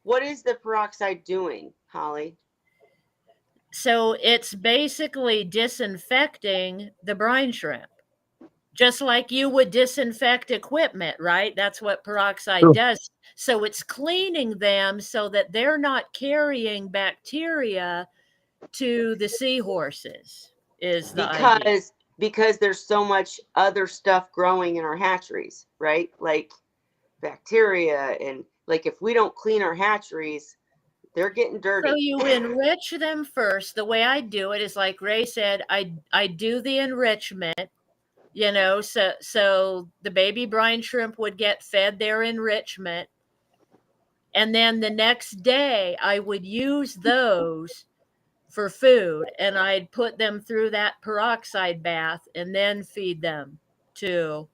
what is the peroxide doing, Holly? So it's basically disinfecting the brine shrimp, just like you would disinfect equipment, right? That's what peroxide True. does. So it's cleaning them so that they're not carrying bacteria to the seahorses, is the idea. Because there's so much other stuff growing in our hatcheries, right? Like bacteria, and like if we don't clean our hatcheries, they're getting dirty. So you enrich them first. The way I do it is like Ray said, I do the enrichment, so the baby brine shrimp would get fed their enrichment. And then the next day I would use those for food, and I'd put them through that peroxide bath and then feed them too.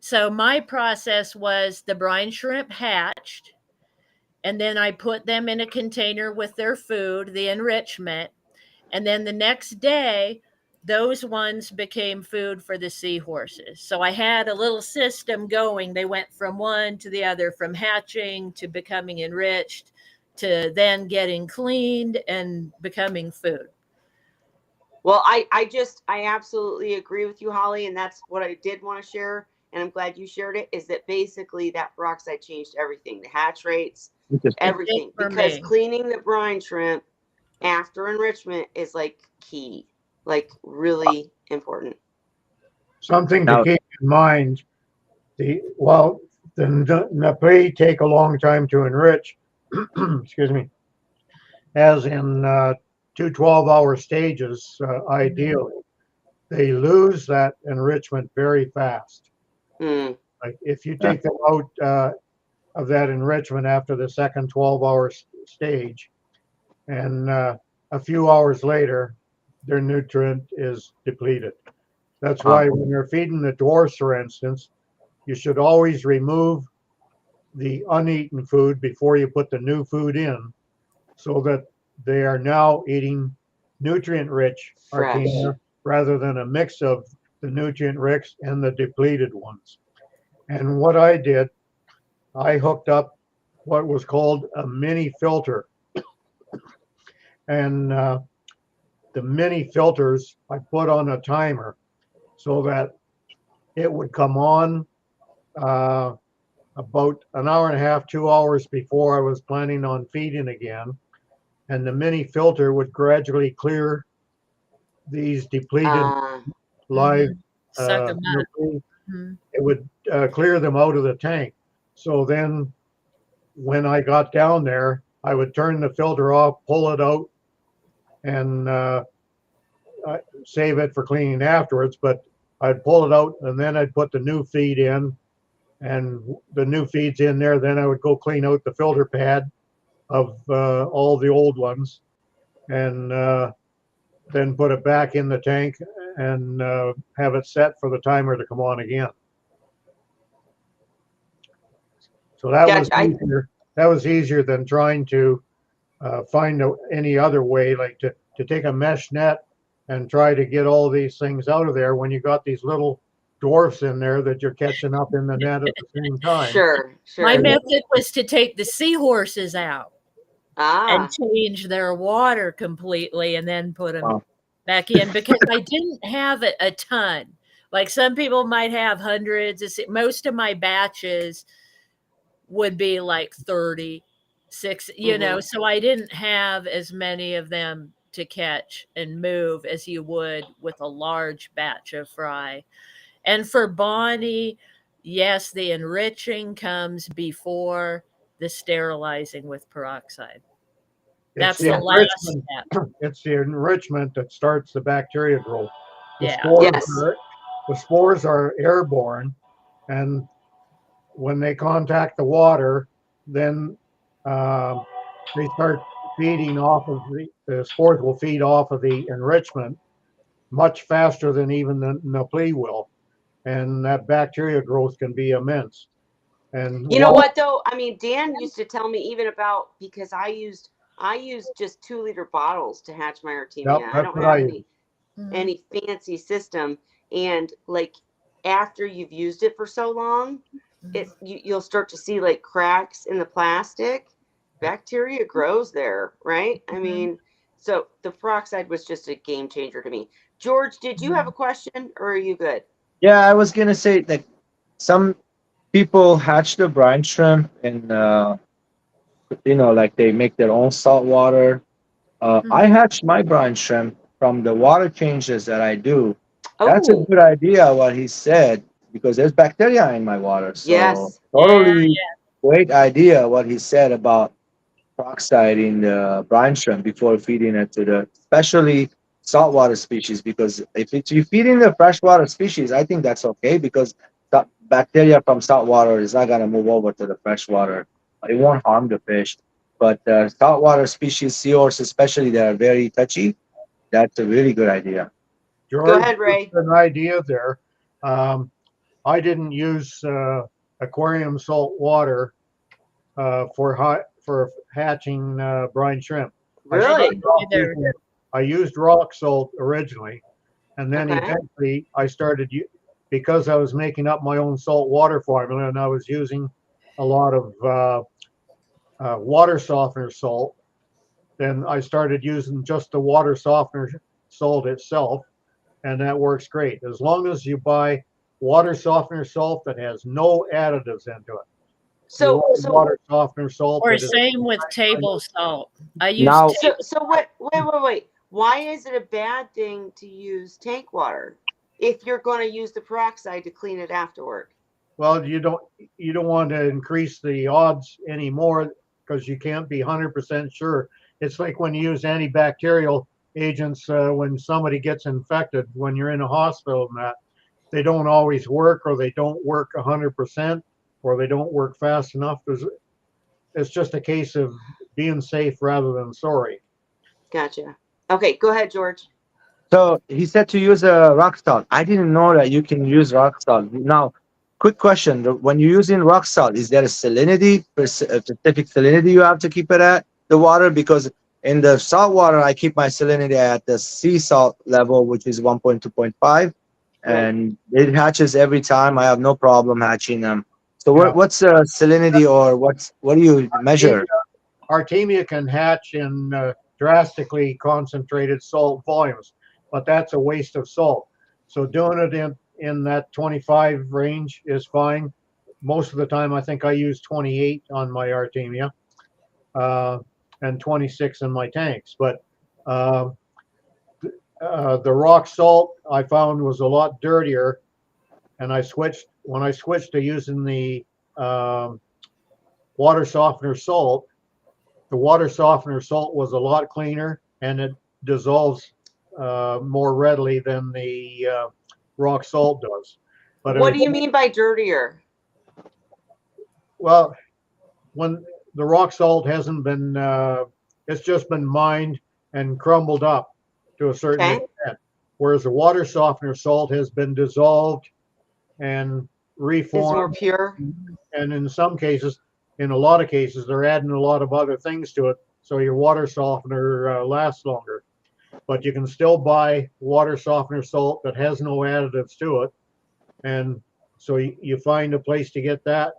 So my process was the brine shrimp hatched, and then I put them in a container with their food, the enrichment, and then the next day those ones became food for the seahorses. So I had a little system going. They went from one to the other, from hatching to becoming enriched to then getting cleaned and becoming food. Well, I absolutely agree with you, Holly, and that's what I did want to share, and I'm glad you shared it, is that basically that peroxide changed everything, the hatch rates, everything, because cleaning the brine shrimp after enrichment is like key, like really important. Something to keep in mind, the Napri take a long time to enrich, excuse me, as in 2 12-hour stages, ideally. They lose that enrichment very fast. Mm. Like if you take them out of that enrichment after the second 12-hour stage, and a few hours later, their nutrient is depleted. That's why when you're feeding the dwarfs, for instance, you should always remove the uneaten food before you put the new food in, so that they are now eating nutrient-rich artemia rather than a mix of the nutrient-rich and the depleted ones. And what I did, I hooked up what was called a mini filter. And the mini filters I put on a timer so that it would come on about an hour and a half, 2 hours before I was planning on feeding again. And the mini filter would gradually clear these depleted live Suck them up. It would clear them out of the tank. So then when I got down there, I would turn the filter off, pull it out, and save it for cleaning afterwards. But I'd pull it out, and then I'd put the new feed in, and the new feed's in there. Then I would go clean out the filter pad of all the old ones, and then put it back in the tank and have it set for the timer to come on again. So that was Gotcha. easier. That was easier than trying to find any other way, like to take a mesh net and try to get all these things out of there when you got these little dwarfs in there that you're catching up in the net at the same time. Sure, My sure. method was to take the seahorses out and Ah, change their water completely and then put them Wow. back in because I didn't have a ton. Like some people might have hundreds. Most of my batches would be like 36, so I didn't have as many of them to catch and move as you would with a large batch of fry. And for Bonnie, yes, the enriching comes before the sterilizing with peroxide. It's That's the the last enrichment. step. It's the enrichment that starts the bacteria growth. The Yeah. spores yes. are the spores are airborne, and when they contact the water, then they start feeding off of the spores will feed off of the enrichment much faster than even the flea will, and that bacteria growth can be immense. And You know while what though? I mean, Dan used to tell me even about because I used just 2 liter bottles to hatch my yep, Artemia. I that's don't what have I use. Mhm. any fancy system. And like after you've used it for so long, you'll start to see like cracks in the plastic. Bacteria grows there, right? I Mhm. mean, so the peroxide was just a game changer to me. George, did you have a question or are you good? Yeah, I was gonna say like some people hatch the brine shrimp and like they make their own salt water. I Mhm. hatch my brine shrimp from the water changes that I do. That's a Oh, good idea what he said because there's bacteria in my water. So yes. Yeah. totally great idea what he said about peroxide in the brine shrimp before feeding it to the especially saltwater species because if it's you feed in the freshwater species, I think that's okay because the bacteria from saltwater is not gonna move over to the freshwater. It won't harm the fish. But saltwater species, seahorse especially, they are very touchy. That's a really good idea. Go George, ahead, just Ray. an idea there. Um, I didn't use aquarium salt water for hatching brine shrimp. I started Really? off Either. I used rock salt originally, and then Okay. eventually I started because I was making up my own salt water formula, and I was using a lot of water softener salt. Then I started using just the water softener salt itself, and that works great as long as you buy water softener salt that has no additives into it. You So want so water softener salt Or that is same with table salt. I use Now, so table so what wait. Why is it a bad thing to use tank water if you're going to use the peroxide to clean it afterward? well, you don't want to increase the odds anymore because you can't be 100% sure. It's like when you use antibacterial agents when somebody gets infected when you're in a hospital and that they don't always work or they don't work 100% or they don't work fast enough. It's just a case of being safe rather than sorry. Gotcha. Okay, go ahead, George. so he said to use a rock salt. I didn't know that you can use rock salt. Now, quick question: when you're using rock salt, is there a salinity, a specific salinity you have to keep it at the water? Because in the salt water, I keep my salinity at the sea salt level, which is 1.2.5, Right. and it hatches every time. I have no problem hatching them. So Yeah, what's the salinity or what do you measure? Artemia can hatch in drastically concentrated salt volumes, but that's a waste of salt. So doing it in that 25 range is fine. Most of the time, I think I use 28 on my Artemia uh, and 26 in my tanks. But uh, the rock salt I found was a lot dirtier, and I switched to using the um, water softener salt. The water softener salt was a lot cleaner and it dissolves more readily than the rock salt does. But What do you mean by dirtier? well, when the rock salt hasn't been, it's just been mined and crumbled up to a certain Okay. extent, whereas the water softener salt has been dissolved and Is more reformed, pure. and in some cases in a lot of cases, they're adding a lot of other things to it, so your water softener lasts longer. But you can still buy water softener salt that has no additives to it, and so you find a place to get that,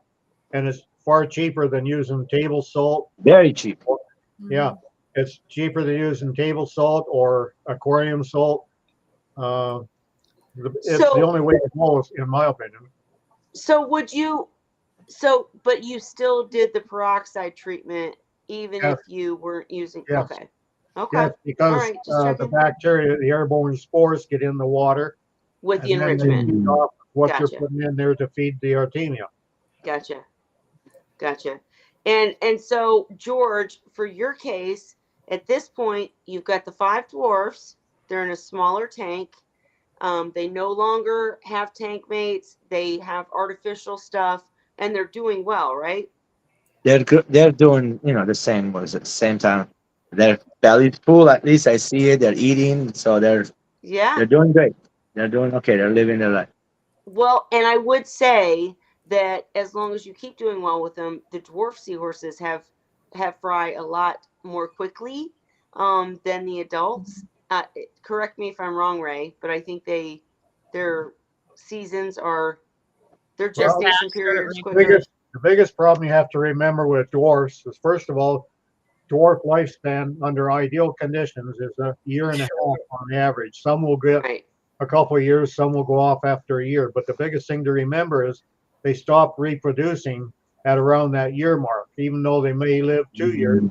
and it's far cheaper than using table salt. Very cheap. Yeah, it's cheaper than using table salt or aquarium salt. Uh, it's the So, only way to go, in my opinion. so would you, so, but you still did the peroxide treatment even Yes, if you weren't using, yes, okay. Okay. yes, All because right. Just the checking bacteria, the airborne spores get in the water, with the and then they enrichment. feed off what you're Gotcha. putting in there to feed the Artemia. Gotcha. Gotcha. And so George, for your case, at this point, you've got the 5 dwarfs. They're in a smaller tank. They no longer have tank mates. They have artificial stuff, and they're doing well, right? They're doing, you know, the same, was at the same time. Their belly's full, at least I see it. They're eating, so Yeah. they're doing great. They're doing okay. They're living their life. Well, and I would say that as long as you keep doing well with them, the dwarf seahorses have fry a lot more quickly than the adults. Correct me if I'm wrong, Ray, but I think their seasons are their Well, gestation Faster at periods quicker. reproduction. the biggest problem you have to remember with dwarfs is, first of all, dwarf lifespan under ideal conditions is a year and a half on average. Some will get Right. a couple of years, some will go off after a year. But the biggest thing to remember is they stop reproducing at around that year mark. Even though they may live 2 years,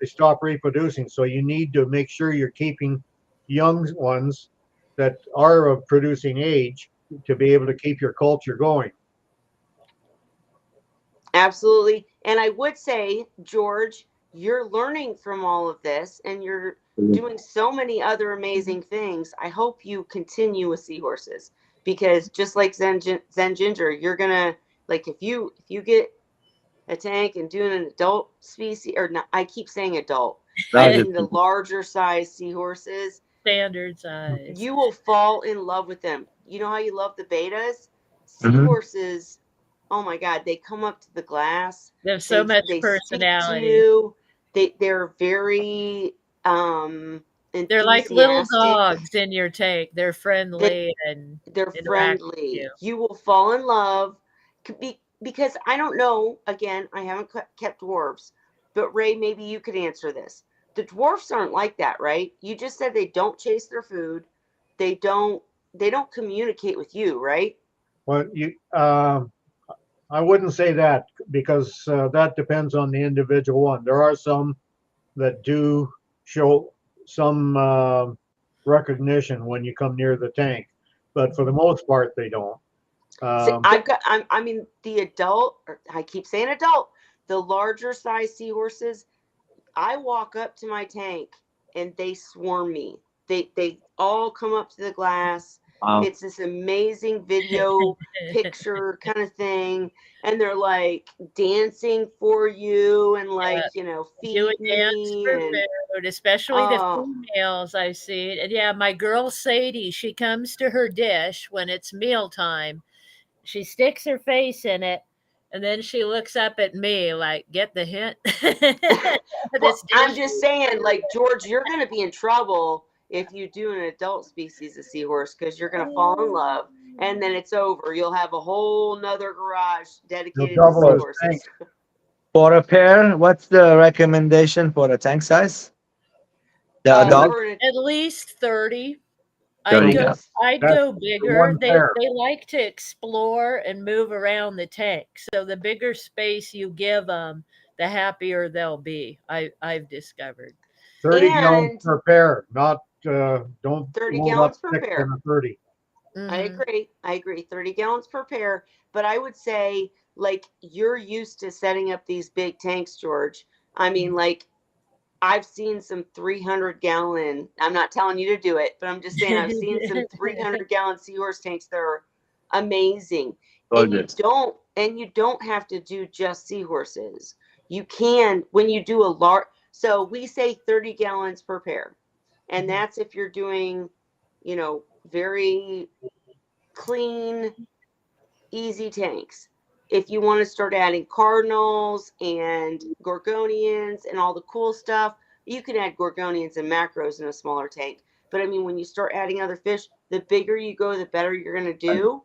they stop reproducing. So you need to make sure you're keeping young ones that are of producing age to be able to keep your culture going. Absolutely. And I would say, George, you're learning from all of this and you're doing so many other amazing things. I hope you continue with seahorses because just like Zen Ginger, you're gonna like if you get a tank and doing an adult species or not, I keep saying adult. I Larger mean the larger size seahorses, Standard size. you will fall in love with them. You know how you love the betas? Mm-hmm. Seahorses, oh my God, they come up to the glass. They have so They much they speak to personality. you. They're very They're like little enthusiastic. dogs in your tank. They're They friendly and they're interact with friendly. you. You will fall in love because I don't know. Again, I haven't kept dwarves, but Ray, maybe you could answer this. The dwarfs aren't like that, right? You just said they don't chase their food. They don't. They don't communicate with you, right? Well, I wouldn't say that because that depends on the individual one. There are some that do show some recognition when you come near the tank, but for the most part, they don't. See, Um, I mean, the adult. Or I keep saying adult. The larger size seahorses. I walk up to my tank and they swarm me. They all come up to the glass. Wow. It's this amazing video picture kind of thing. And they're like dancing for you and Yeah, like, do a feed dance me for and food, especially the oh females I've seen. And yeah, my girl Sadie, she comes to her dish when it's mealtime. She sticks her face in it, and then she looks up at me like, "Get the hint? well, This I'm dish just is saying, for like George, you're gonna be in trouble if you do an adult species of seahorse because you're gonna fall in love and then it's over. You'll have a whole nother garage they'll dedicated to double For, as tank. seahorses. for a pair, what's the recommendation for a tank size? The at adult? least For an at least 30. There I I'd you go go. would I'd That's go for bigger. one pair. They like to explore and move around the tank. So the bigger space you give them, the happier they'll be. I've discovered. 30 gallons and per pair, not don't 30 load up gallons per 6 in pair. a 30. I Mhm. agree. I agree. 30 gallons per pair. But I would say, like, you're used to setting up these big tanks, George. I mean, like, I've seen some 300-gallon. I'm not telling you to do it, but I'm just saying I've seen some 300-gallon seahorse tanks that are amazing. Gorgeous. And you don't have to do just seahorses. You can when you do a large. So we say 30 gallons per pair, and that's if you're doing, very clean, easy tanks. if you want to start adding cardinals and gorgonians and all the cool stuff, you can add gorgonians and macros in a smaller tank. But I mean, when you start adding other fish, the bigger you go, the better you're going to do.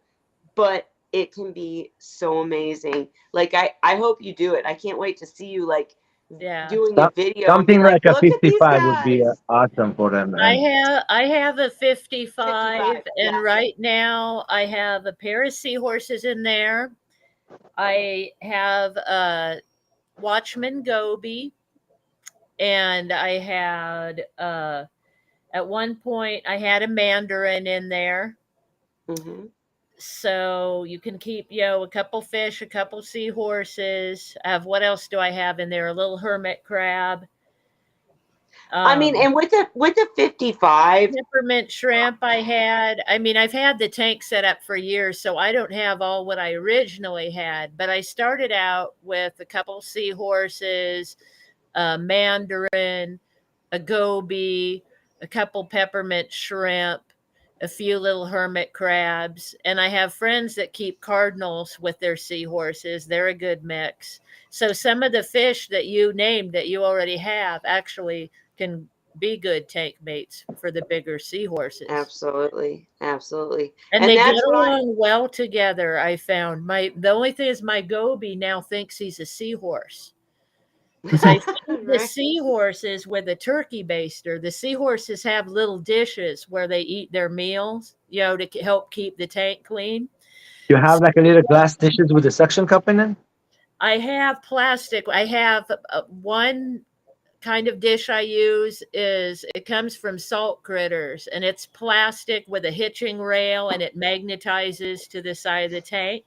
But it can be so amazing. Like, I hope you do it. I can't wait to see you, like, Yeah. doing a Some- video and be Something like, like a look at these 55 would be guys. awesome for them. And I have a 55, 55, and yeah. right now I have a pair of seahorses in there. I have a Watchman Goby, and I had at one point I had a Mandarin in there. Hmm. So you can keep, you know, a couple fish, a couple seahorses. I have, what else do I have in there? A little hermit crab. I mean, and with the 55, Peppermint shrimp I had. I mean, I've had the tank set up for years, so I don't have all what I originally had. But I started out with a couple seahorses, a mandarin, a goby, a couple peppermint shrimp, a few little hermit crabs. And I have friends that keep cardinals with their seahorses. They're a good mix. So some of the fish that you named that you already have actually can be good tank mates for the bigger seahorses. absolutely, absolutely. And And they get that's what along well together, I found. The only thing is my goby now thinks he's a seahorse. Because I feed the Right. seahorses with a turkey baster. The seahorses have little dishes where they eat their meals, you know, to help keep the tank clean. you have like a little glass dishes with a suction cup in it. I have plastic. I have one kind of dish I use is it comes from Salt Critters, and it's plastic with a hitching rail, and it magnetizes to the side of the tank.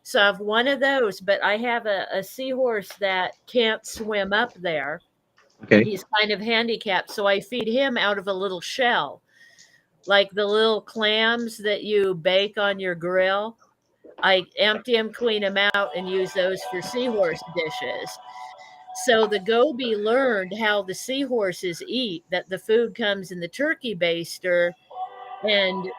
So I have one of those, but I have a seahorse that can't swim up there. Okay. He's kind of handicapped, so I feed him out of a little shell, like the little clams that you bake on your grill. I empty them, clean them out, and use those for seahorse dishes. So the goby learned how the seahorses eat, that the food comes in the turkey baster, and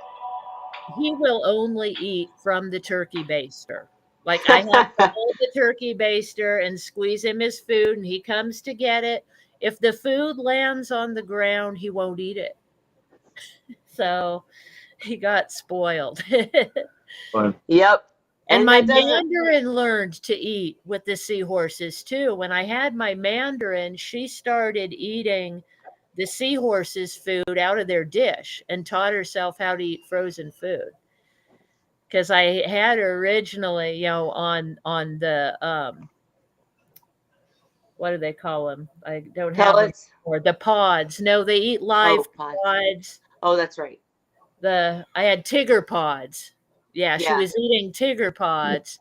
he will only eat from the turkey baster. Like, I have to hold the turkey baster and squeeze him his food, and he comes to get it. If the food lands on the ground, he won't eat it. So he got spoiled. Well, Yep. And And my that doesn't. mandarin learned to eat with the seahorses too. When I had my mandarin, she started eating the seahorses' food out of their dish and taught herself how to eat frozen food. Because I had her originally, you know, on the what do they call them? I don't have them Pellets. anymore. The pods. No, they eat live Oh, pods. pods. Oh, that's right. I had tiger pods. Yeah, she Yeah. was eating tiger pods.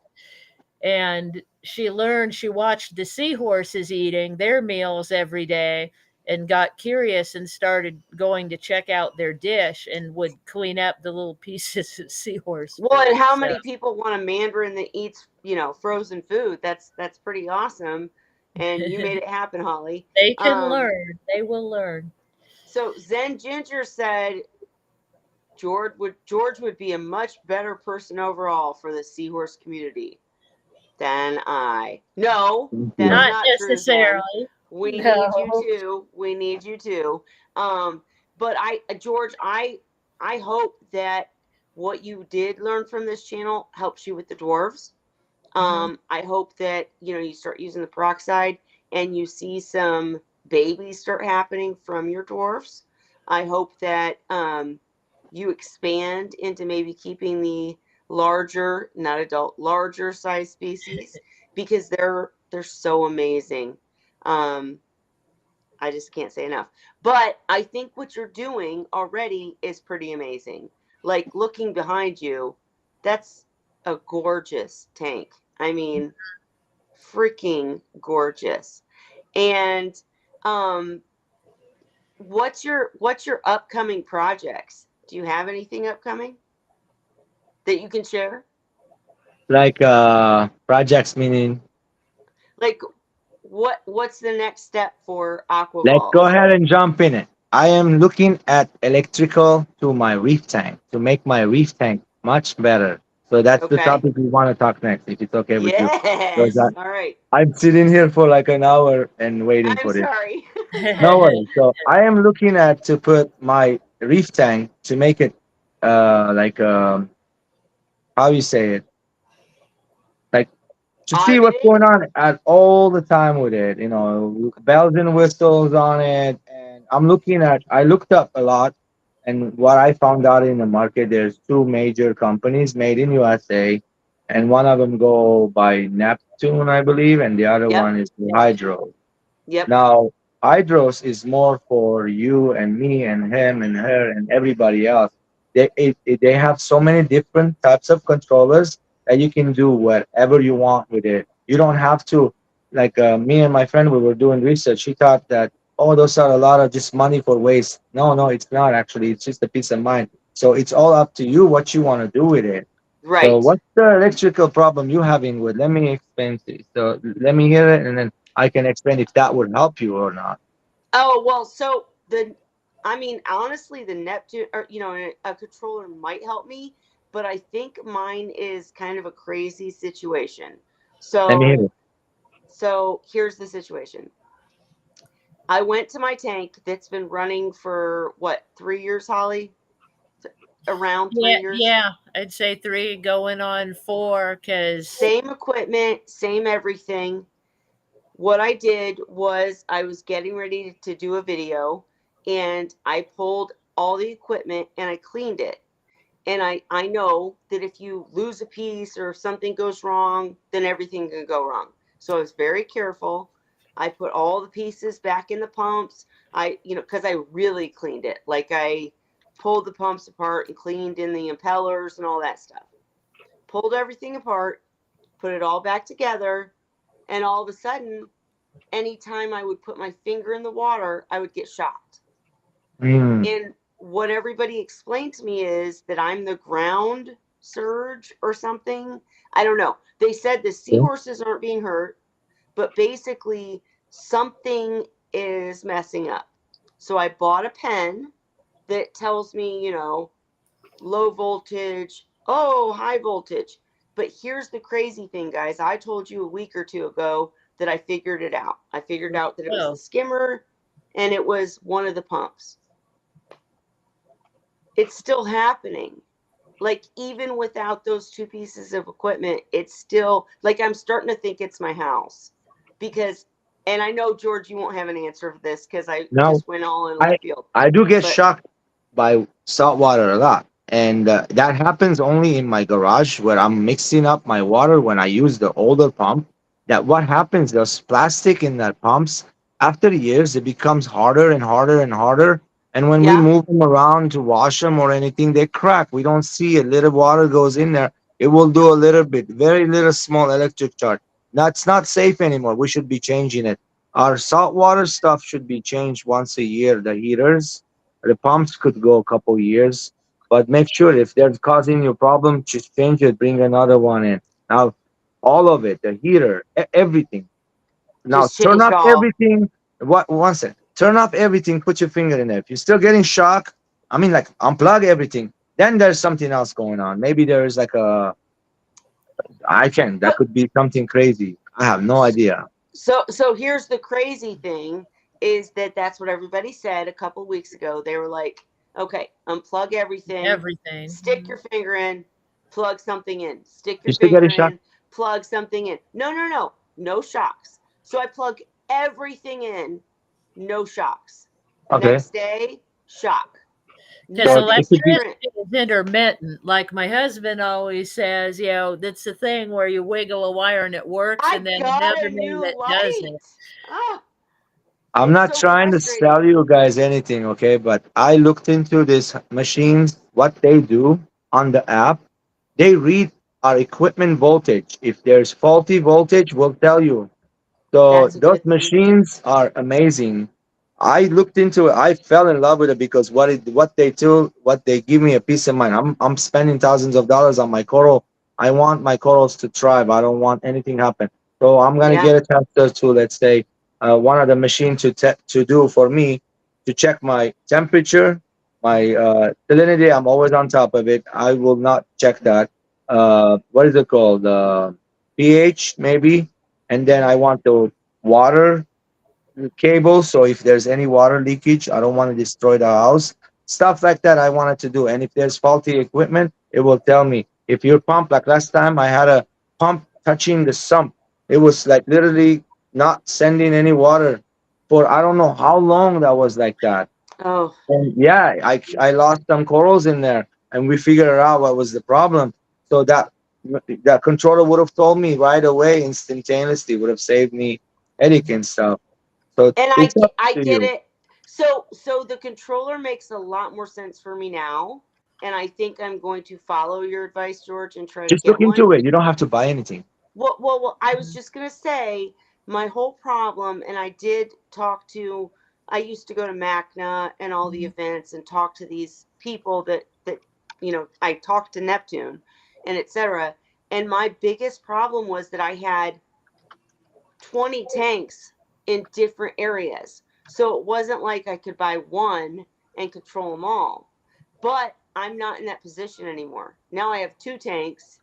And she learned, she watched the seahorses eating their meals every day and got curious and started going to check out their dish and would clean up the little pieces of seahorse Well, and food. how So many people want a mandarin that eats, frozen food? That's pretty awesome. And you made it happen, Holly. they can learn. They will learn. So Zen Ginger said George would be a much better person overall for the seahorse community than I. No, thank that's you. Not not true, Zen. necessarily. We need No. you too. We need you too. But George, I hope that what you did learn from this channel helps you with the dwarves. I hope that you start using the peroxide and you see some babies start happening from your dwarfs. I hope that you expand into maybe keeping the larger, not adult, larger size species because they're so amazing. I just can't say enough. But I think what you're doing already is pretty amazing. Like looking behind you, that's a gorgeous tank. I mean, freaking gorgeous. And what's your upcoming projects? Do you have anything upcoming that you can share? Like projects meaning. Like what's the next step for Let's go AQUABALLS? ahead and jump in it. I am looking at electrical to my reef tank to make my reef tank much better So that's the Okay. topic we want to talk next, if it's okay with you. Because Yes. All right. I'm sitting here for like an hour and waiting I'm for it. sorry. No worries. So I am looking at to put my reef tank to make it like how you say it, like to see what's Automated. going on at all the time with it, you know, bells and whistles on it. And I looked up a lot, and what I found out in the market, there's two major companies made in USA, and one of them go by Neptune, I believe, and the other Yep. one is Hydro. Yep. Now, Hydros is more for you and me and him and her and everybody else. They have so many different types of controllers that you can do whatever you want with it. You don't have to, like me and my friend, we were doing research. She thought that, oh, those are a lot of just money for waste. No, no, it's not actually. It's just a peace of mind. So it's all up to you what you want to do with it. So Right. what's the electrical problem you having with? Let me explain to you. So let me hear it, and then I can explain if that would help you or not. Oh, well, so I mean, honestly, the Neptune, or, a controller might help me, but I think mine is kind of a crazy situation. Let me hear So, it. here's the situation. I went to my tank that's been running for what, 3 years, Holly? Around three Yeah, years. yeah, I'd say 3 going on 4 because Same equipment, same everything. What I did was I was getting ready to do a video, and I pulled all the equipment and I cleaned it. And I know that if you lose a piece or if something goes wrong, then everything can go wrong. So I was very careful. I put all the pieces back in the pumps. Because I really cleaned it. Like I pulled the pumps apart and cleaned in the impellers and all that stuff. Pulled everything apart, put it all back together, and all of a sudden, anytime I would put my finger in the water, I would get shocked. Mm. And what everybody explained to me is that I'm the ground surge or something. I don't know. They said the Okay. seahorses aren't being hurt, but basically something is messing up. So I bought a pen that tells me, low voltage, oh, high voltage. But here's the crazy thing, guys. I told you a week or two ago that I figured it out. I figured out that it was the oh, skimmer and it was one of the pumps. It's still happening. Like, even without those two pieces of equipment, it's still like I'm starting to think it's my house. Because, and I know, George, you won't have an answer for this because I Now, just went all in I left field. I do get But shocked by salt water a lot, and that happens only in my garage where I'm mixing up my water when I use the older pump. That what happens? There's plastic in that pumps. After years, it becomes harder and harder and harder. And when we yeah, move them around to wash them or anything, they crack. We don't see a little water goes in there. It will do a little bit, very little small electric charge. That's not safe anymore. We should be changing it. Our saltwater stuff should be changed once a year. The heaters, the pumps could go a couple years, but make sure if they're causing you a problem, just change it. Bring another one in. Now, all of it, the heater, everything. Now, just turn change it off all. everything. What? One second. Turn off everything. Put your finger in there. If you're still getting shock, I mean, like unplug everything. Then there's something else going on. Maybe there's like a I can. That So, could be something crazy. I have no idea. so here's the crazy thing is that that's what everybody said a couple weeks ago. They were like, okay, unplug everything, everything. stick your finger in, plug something in, stick You your still getting finger shock? in, plug something in. No, no, no, no shocks. So I plug everything in, no shocks. Okay. Next day, shock. Because So Nothing it could be. electricity different. is intermittent. Like my husband always says, that's the thing where you wiggle a wire and it works, I and then got another a day new that light. doesn't. Ah, I'm it's not so trying to frustrating. sell you guys anything, okay? But I looked into these machines, what they do on the app. They read our equipment voltage. If there's faulty voltage, we'll tell you. So That's a those good thing. machines are amazing. I looked into it. I fell in love with it because what they do, what they give me a peace of mind. I'm spending thousands of dollars on my coral. I want my corals to thrive. I don't want anything happen. So I'm gonna Yeah, get a tester to, let's say, one of the machine to do for me to check my temperature, my salinity. I'm always on top of it. I will not check that. what is it called? pH maybe, and then I want the water cable. So if there's any water leakage, I don't want to destroy the house. Stuff like that I wanted to do. And if there's faulty equipment, it will tell me. If your pump, like last time, I had a pump touching the sump. It was like literally not sending any water for I don't know how long that was like that. Oh, And yeah, I lost some corals in there, and we figured out what was the problem. So that controller would have told me right away, instantaneously, would have saved me headache and stuff. So and it's up I to get you. it. So the controller makes a lot more sense for me now, and I think I'm going to follow your advice, George, and try to Just look get one. into it. You don't have to buy anything. Well, I was just gonna say my whole problem, and I did talk to. I used to go to MACNA and all the events and talk to these people that I talked to Neptune and etc. And my biggest problem was that I had 20 tanks in different areas, so it wasn't like I could buy one and control them all. But I'm not in that position anymore. Now I have two tanks,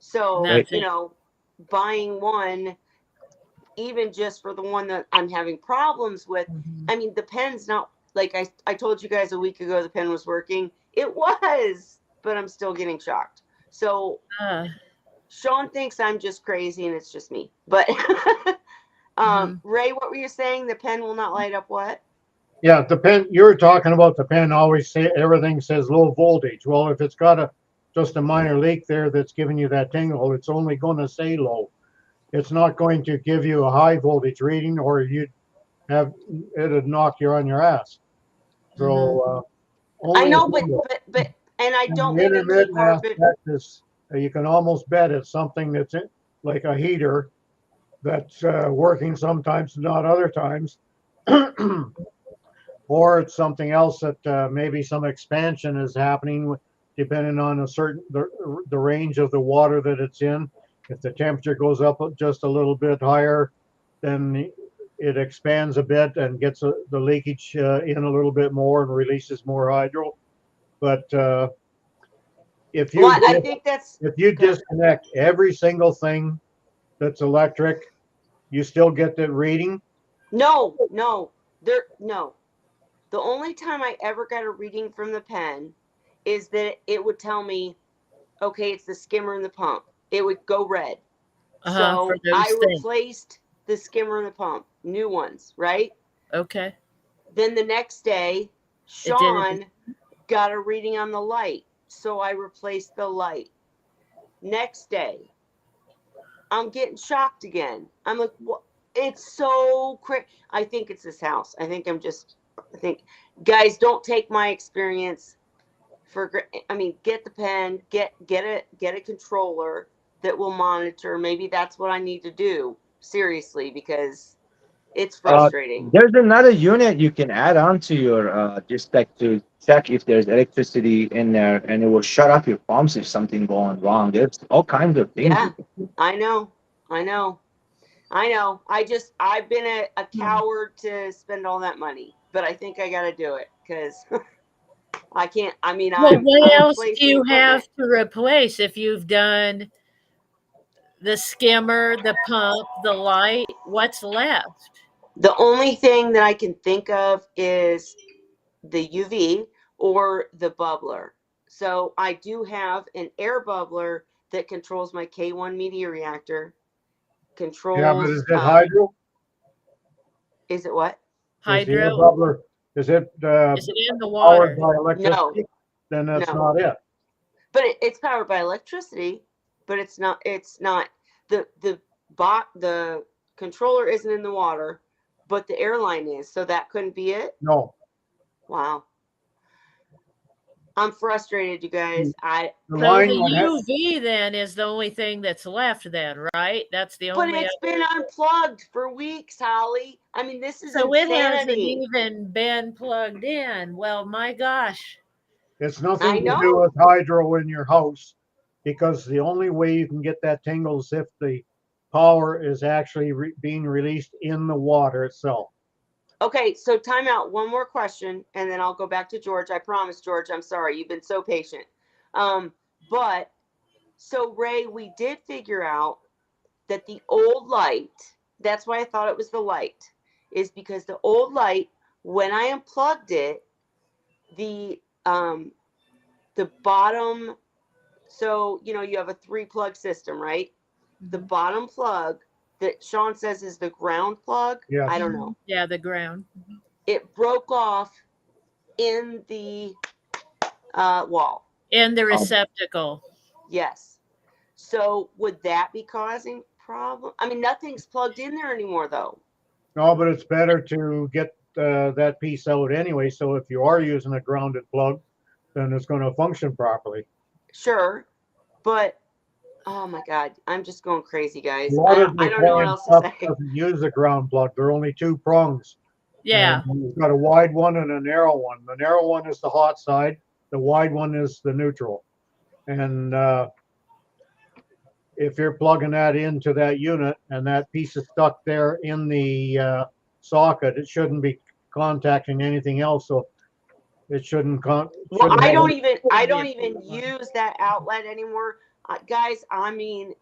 so Right. buying one, even just for the one that I'm having problems with. I mean, the pen's not like I told you guys a week ago the pen was working. It was, but I'm still getting shocked. So Uh, Sean thinks I'm just crazy and it's just me. But mhm. Ray, what were you saying? The pen will not light up what? Yeah, the pen you're talking about, the pen always say everything says low voltage. Well, if it's got a just a minor leak there that's giving you that tingle, it's only going to say low. It's not going to give you a high voltage reading, or you'd have it'd knock you on your ass. Mhm. So I only a know, single. and I And don't the mean to keep intermittent harping. aspect is you can almost bet it's something that's like a heater that's working sometimes, not other times. Or it's something else that maybe some expansion is happening depending on a certain the range of the water that it's in. If the temperature goes up just a little bit higher, then it expands a bit and gets the leakage in a little bit more and releases more hydro. But if you Well, I think that's if you good. disconnect every single thing that's electric, you still get the reading. No. The only time I ever got a reading from the pen is that it would tell me, okay, it's the skimmer and the pump. It would go red. For So I those things. replaced the skimmer and the pump, new ones, right? Okay. Then the next day, It did it. Sean got a reading on the light. So I replaced the light. Next day, I'm getting shocked again. I'm like, what? It's so crazy. I think it's this house. I think, guys, don't take my experience for, I mean, get the pen, get a controller that will monitor. Maybe that's what I need to do. Seriously, because it's frustrating. There's another unit you can add on to your just like to check if there's electricity in there, and it will shut off your pumps if something going wrong. There's all kinds of things. Yeah, I know. I know. I know. I've been a coward to spend all that money, but I think I got to do it because I can't. I mean, Well, what I'm else do replacing you have equipment. to replace if you've done the skimmer, the pump, the light? What's left? The only thing that I can think of is the UV or the bubbler. So I do have an air bubbler that controls my K1 media reactor. Yeah, but is Controls. it hydro? Is it what? Is the air Hydro? bubbler, is it Is it in the powered water? by No, electricity? Then that's no. not it. But it's powered by electricity. But it's not. It's not the controller isn't in the water, but the airline is. So that couldn't be it. No. Wow. I'm frustrated, you guys. I The So the line would have, UV then is the only thing that's left then, right? That's the But only it's been other. unplugged for weeks, Holly. I mean, this is So it hasn't insanity. even been plugged in. Well, my gosh. it's I nothing to do know. with hydro in your house because the only way you can get that tingle is if the power is actually being released in the water itself. Okay, so time out. One more question, and then I'll go back to George. I promise, George. I'm sorry. You've been so patient. But So Ray, we did figure out that the old light, that's why I thought it was the light, is because the old light, when I unplugged it, the bottom, so you know you have a 3-plug system, right? The bottom plug that Sean says is the ground plug, Yes. I don't know, Yeah, the ground. it broke off in the wall. In the receptacle. Yes. So would that be causing problem? I mean, nothing's plugged in there anymore, though. No, but it's better to get that piece out anyway. So if you are using a grounded plug, then it's going to function properly. Sure, but oh my God, I'm just going crazy, guys. A lot of I the don't know what Italian else to stuff say. doesn't use a ground plug. There are only 2 prongs. Yeah. And you've got a wide one and a narrow one. The narrow one is the hot side. The wide one is the neutral. And if you're plugging that into that unit and that piece is stuck there in the socket, it shouldn't be contacting anything else. So it shouldn't. Well, shouldn't I have don't even use that outlet anymore, guys. I mean,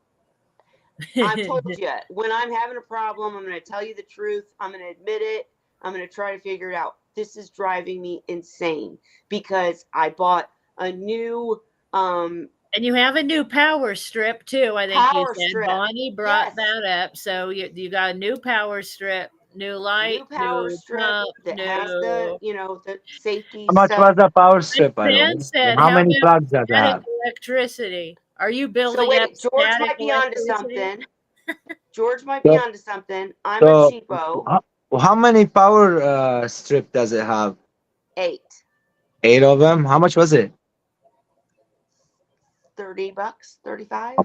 I've told you, when I'm having a problem, I'm going to tell you the truth. I'm going to admit it. I'm going to try to figure it out. This is driving me insane because I bought a new And you have a new power strip too. I think you power said strip. Bonnie brought Yes. that up. So you got a new power strip, new light, New power new strip pump, that new. has the, you know, the safety How much stuff. was the power strip? I Dan don't know. said, How "How many about plugs does it static have? electricity? Are you So building up wait, George static might be onto electricity?" something. George might be So, onto something. I'm a so cheapo. how many power strip does it have? 8. 8 of them. How much was it? $30, 35.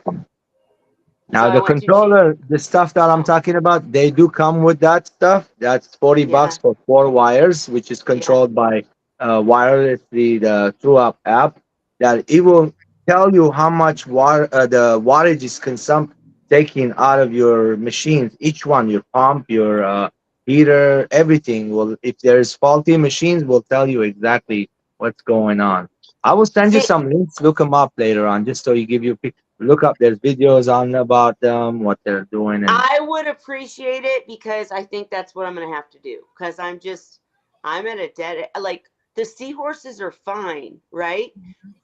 Now So I the went too cheap. controller, the stuff that I'm No. talking about, they do come with that stuff. That's 40 Yeah. bucks for 4 wires, which is controlled by wirelessly the True Up app. That it will tell you how much water the wattage is taking out of your machines. Each one, your pump, your heater, everything will. If there's faulty machines, will tell you exactly what's going on. I will send you See, some links. Look them up later on, just so you give you look up. There's videos on about them, what they're doing, and I would appreciate it because I think that's what I'm going to have to do because I'm at a dead, like the seahorses are fine, right?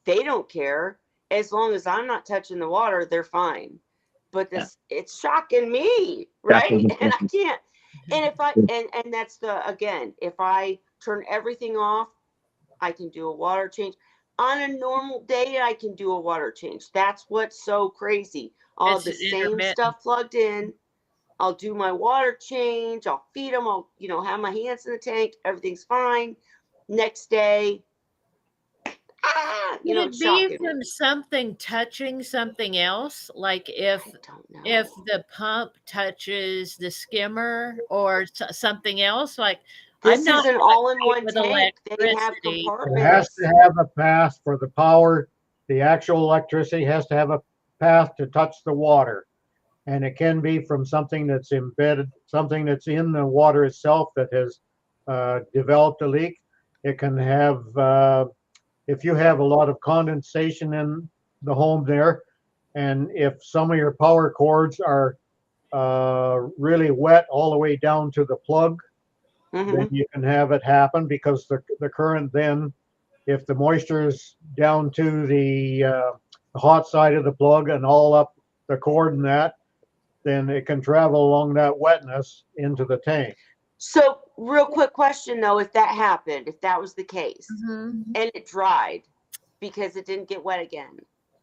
They don't care. As long as I'm not touching the water, they're fine. But this, it's shocking me, right? And I can't. And if I, and that's again, if I turn everything off, I can do a water change. On a normal day, I can do a water change. That's what's so crazy. I'll have the It's same intermittent. stuff plugged in. I'll do my water change. I'll feed them. I'll, have my hands in the tank. Everything's fine. Next day, Could it it's be shocking from me. something touching something else? Like if I don't know. the pump touches the skimmer or something else? Like This I'm not is an that great all-in-one with tank. They have electricity. It has compartments. to have a path for the power. The actual electricity has to have a path to touch the water. And it can be from something that's embedded, something that's in the water itself that has developed a leak. It can have, if you have a lot of condensation in the home there, and if some of your power cords are really wet all the way down to the plug, then you can have it happen because the current then, if the moisture is down to the hot side of the plug and all up the cord and that, then it can travel along that wetness into the tank. So, real quick question though, if that happened, if that was the case, and it dried because it didn't get wet again,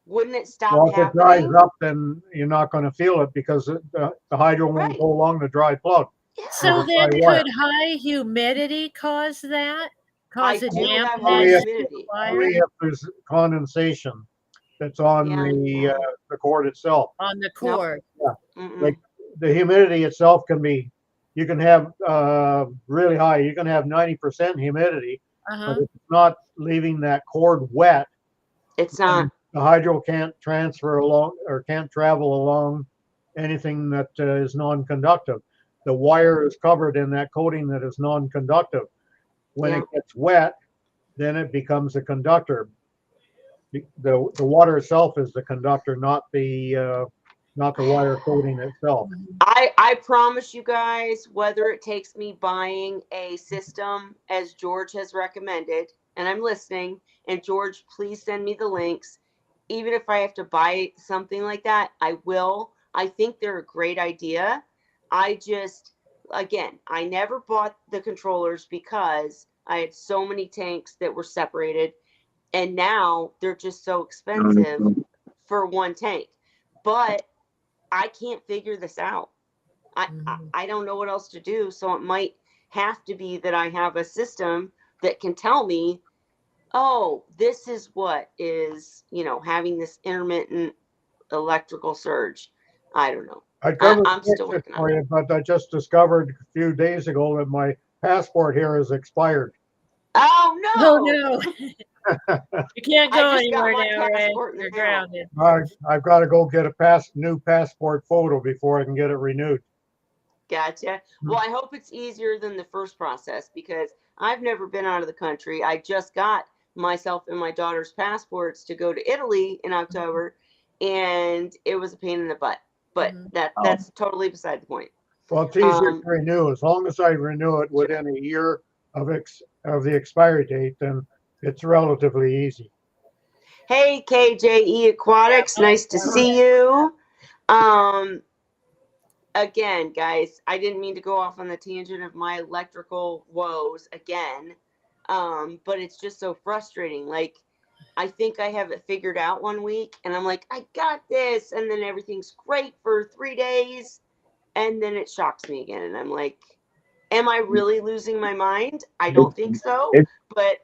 wouldn't it stop Well, if it happening? dries up, then you're not going to feel it because the hydro won't Right. go along the dry plug. So Or the then dry wire. could high humidity cause that? I Cause a do have dampness high Only if- to the humidity. wire Only if there's condensation that's on Yeah. the cord itself. on the Nope. cord? Mm-mm. Like the humidity itself can be, you can have really high, you can have 90% humidity, Uh-huh. but if it's not leaving that cord wet, It's not. the hydro can't transfer along or can't travel along anything that is non-conductive. The wire is covered in that coating that is non-conductive. When Yeah. it gets wet, then it becomes a conductor. the water itself is the conductor, not the wire coating itself. I promise you guys, whether it takes me buying a system as George has recommended, and I'm listening, and George, please send me the links. Even if I have to buy something like that, I will. I think they're a great idea. I just, again, I never bought the controllers because I had so many tanks that were separated, and now they're just so expensive for one tank. But I can't figure this out. I don't know what else to do. So it might have to be that I have a system that can tell me, oh, this is what is, having this intermittent electrical surge. I don't know. I covered I'm still it working for on it. you, but I just discovered a few days ago that my passport here has expired. Oh Oh no! no, you can't I go just got anywhere my now, Ray. passport in the You're mail. grounded. I've got to go get a new passport photo before I can get it renewed. Gotcha. Well, I hope it's easier than the first process because I've never been out of the country. I just got myself and my daughter's passports to go to Italy in October, and it was a pain in the butt. But Mhm. that's totally beside the point. Well, it's easier Um, to renew as long as I renew it within a year of the expiry date. Then it's relatively easy. Hey, KJE Aquatics, nice to see you. Um, again, guys, I didn't mean to go off on the tangent of my electrical woes again. But it's just so frustrating. Like, I think I have it figured out one week, and I'm like, I got this, and then everything's great for 3 days, and then it shocks me again, and I'm like, am I really losing my mind? I don't think so, It's but